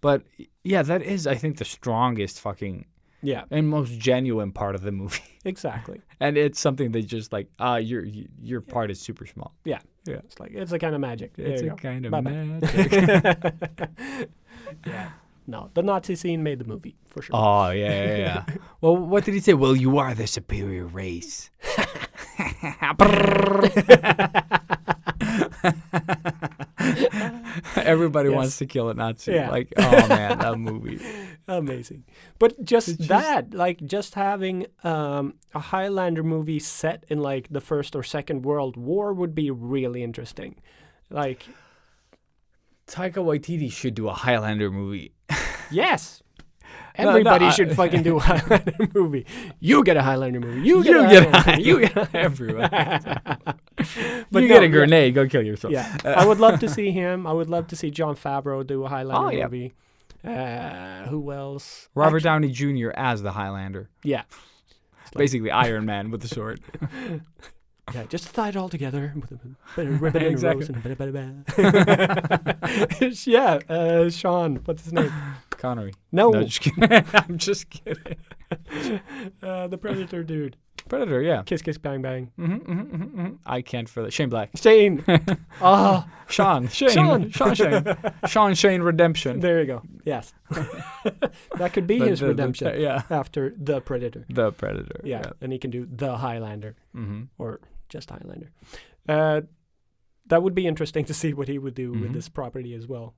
But yeah, that is, I think, the strongest fucking Yeah, and most genuine part of the movie. exactly. And it's something that just like, your part is super small. Yeah. Yeah. It's like, it's a kind of magic. There It's you a go. kind of Bye-bye. magic. Yeah. No, the Nazi scene made the movie, for sure. Oh, yeah. Well, what did he say? Well, you are the superior race. Everybody Yes. wants to kill a Nazi. Yeah. Like, oh, man, that movie. Amazing. But just that, like, just having a Highlander movie set in, like, the First or Second World War would be really interesting. Like, Taika Waititi should do a Highlander movie. yes. No, Everybody should fucking do a Highlander movie. You get a Highlander movie. You get a get Highlander movie. you get everyone. But You no, get a yeah. grenade. Go kill yourself. Yeah, I would love to see him. I would love to see Jon Favreau do a Highlander Oh, yeah. movie. Who else? Robert Downey Jr. as the Highlander. Yeah, Basically Iron Man with the sword. yeah. Just tie it all together with a bit of ribbon and a Exactly. rose and a bit. Yeah, Sean. What's his name? Connery. No, No, just kidding. I'm just kidding. the Predator dude. Predator, yeah. Kiss, kiss, bang, bang. I can't feel it. Shane Black. Shane. Oh, Shane. Sean. Shane Redemption. there you go. Yes, that could be his redemption yeah. after the Predator. The Predator. Yeah, and he can do the Highlander. Mm-hmm. Or just Highlander. That would be interesting to see what he would do with this property as well.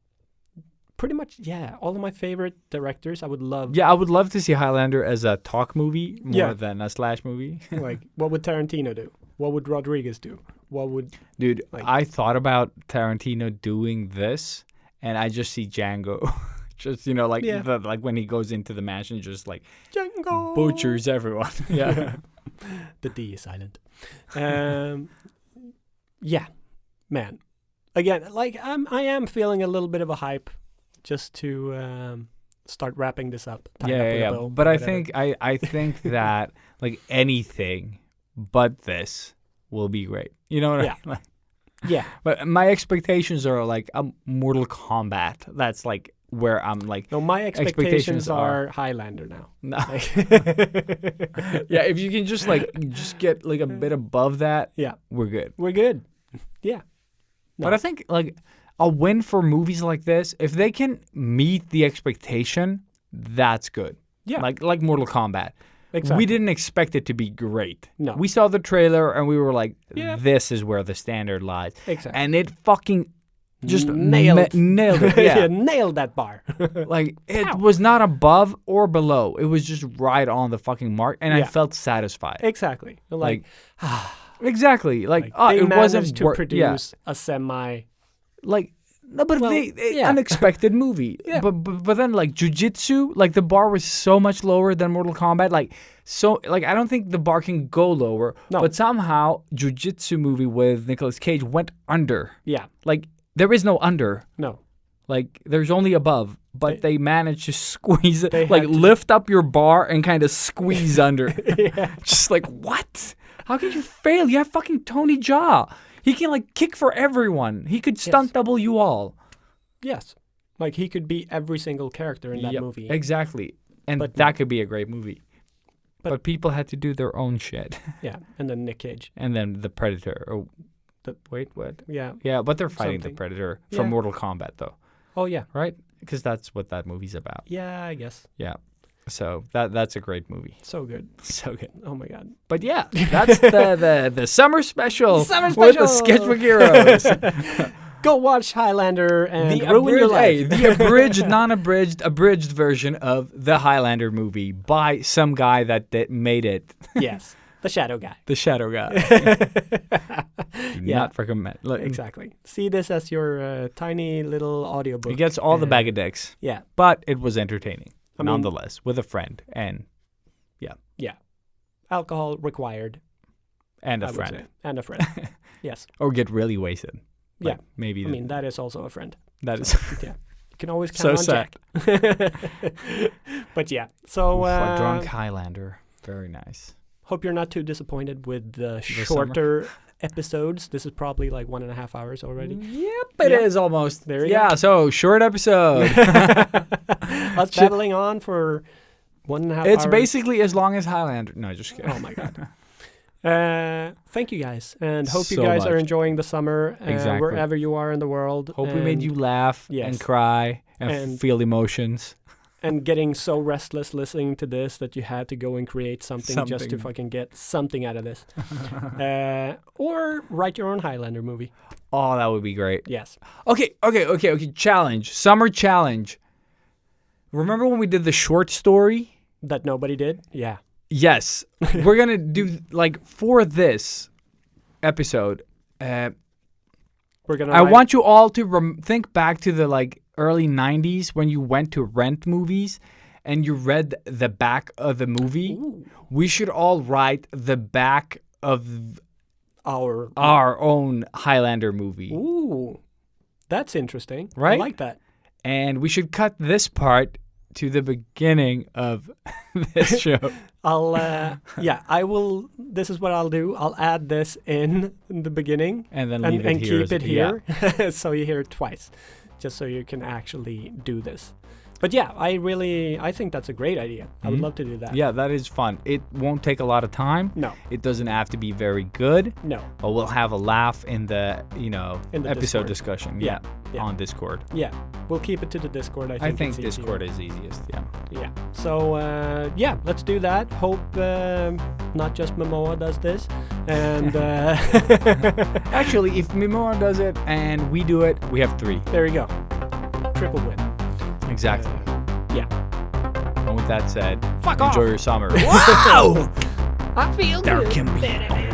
Pretty much, yeah. All of my favorite directors, I would love. Yeah, I would love to see Highlander as a talk movie more Yeah. than a slash movie. Like, what would Tarantino do? What would Rodriguez do? What would? Dude, Like- I thought about Tarantino doing this, and I just see Django. Just, like Yeah. like when he goes into the mansion, just like Django butchers everyone. Yeah. The D is silent. Yeah, man. Again, like I am feeling a little bit of a hype, just to start wrapping this up. Tie it up with a Yeah. bow, But I whatever. think I think that like anything but this will be great. You know what Yeah. I mean? Like, Yeah, but my expectations are like Mortal Kombat. That's like where I'm like, no, my expectations Expectations are Highlander now. no. Like, Yeah, if you can just get like a bit above that, yeah, we're good. we're good. Yeah. No. But I think like a win for movies like this, if they can meet the expectation, that's good. Yeah. Like Mortal Kombat. Exactly. We didn't expect it to be great. No. We saw the trailer and we were like, Yeah. this is where the standard lies. Exactly. And it fucking just Nailed. nailed it. Yeah. nailed that bar. Like it was not above or below. It was just right on the fucking mark, and I Yeah. felt satisfied. Exactly. Like, Exactly. Like, they it managed wasn't to produce a semi. like no, but Well, yeah. unexpected movie. Yeah. But then like Jiu-Jitsu, like the bar was so much lower than Mortal Kombat. Like I don't think the bar can go lower. No. But somehow Jiu-Jitsu movie with Nicolas Cage went under. Yeah. Like there is no under. No. Like there's only above. But they managed to squeeze it, They like had to. lift up your bar and kind of squeeze under. Yeah. Just like, what? How could you fail? You have fucking Tony Jaa. He can like kick for everyone. He could stunt double you all. Yes. Like he could be every single character in that Yep, movie. Exactly. And But- that could be a great movie. But- But people had to do their own shit. Yeah. And then Nick Cage. And then the Predator. Oh, The- wait, what? Yeah. Yeah, but they're fighting Something. the Predator Yeah. from Mortal Kombat, though, Oh yeah. right? Because that's what that movie's about. Yeah, I guess. Yeah. So that's a great movie. So good. So good. Oh my god. But yeah, that's the summer special. Summer with the special! Sketchbook Heroes. Go watch Highlander and The ruin your abridged- life. the abridged, non-abridged, abridged version of the Highlander movie by some guy that made it, Yes. The shadow guy. the Shadow Guy. Do Yeah. not recommend. Look, Exactly. See this as your tiny little audiobook. It gets all the bag of dicks, Yeah. but it was entertaining I mean- nonetheless with a friend and Yeah. Alcohol required. a I would friend, say. And a friend. Yes. or get really wasted. Yeah. Maybe I mean, that is also a friend. that is Yeah. You can always So count on sad. Jack. But yeah. So a drunk Highlander. Very nice. hope you're not too disappointed with the summer. shorter episodes. This is probably like 1.5 hours already. Yep, it is Yeah. almost. There you yeah, go. so short episode. Us battling on for 1.5 It's hours. basically as long as Highlander. No, just kidding. Oh my god. Thank you guys, and hope you So guys are much. enjoying the summer Exactly. wherever you are in the world. Hope we made you laugh Yes. and cry and, And- feel emotions. and getting so restless listening to this that you had to go and create something just to Something. fucking get something out of this. Or write your own Highlander movie. Oh, that would be great. Yes. Okay. Challenge. Summer challenge. Remember when we did the short story? That nobody did? Yeah. Yes. We're going to do, like, for this episode, We're gonna I write- want you all to think back to the, like, early 90s when you went to rent movies and you read the back of the movie. Ooh. We should all write the back of our our own Highlander movie. Ooh. That's interesting. Right? I like that. And we should cut this part to the beginning of this show. I'll I will this is what I'll do. I'll add this in the beginning And then and, leave it and here. keep it here so you hear it twice. Just so you can actually do this. But yeah, I think that's a great idea. I would love to do that. Yeah, that is fun. It won't take a lot of time. No. It doesn't have to be very good. No. But we'll have a laugh in the, In the episode Discord. discussion. Yeah, yeah. On Discord. Yeah. We'll keep it to the Discord. I I think it's easier. Discord is easiest. Yeah. Yeah. So let's do that. Hope not just Momoa does this. And Actually, if Mimoa does it and we do it, we have 3. there you go. Triple win. Exactly. Yeah. And with that said, Fuck enjoy off. your summer. I feel There good. can be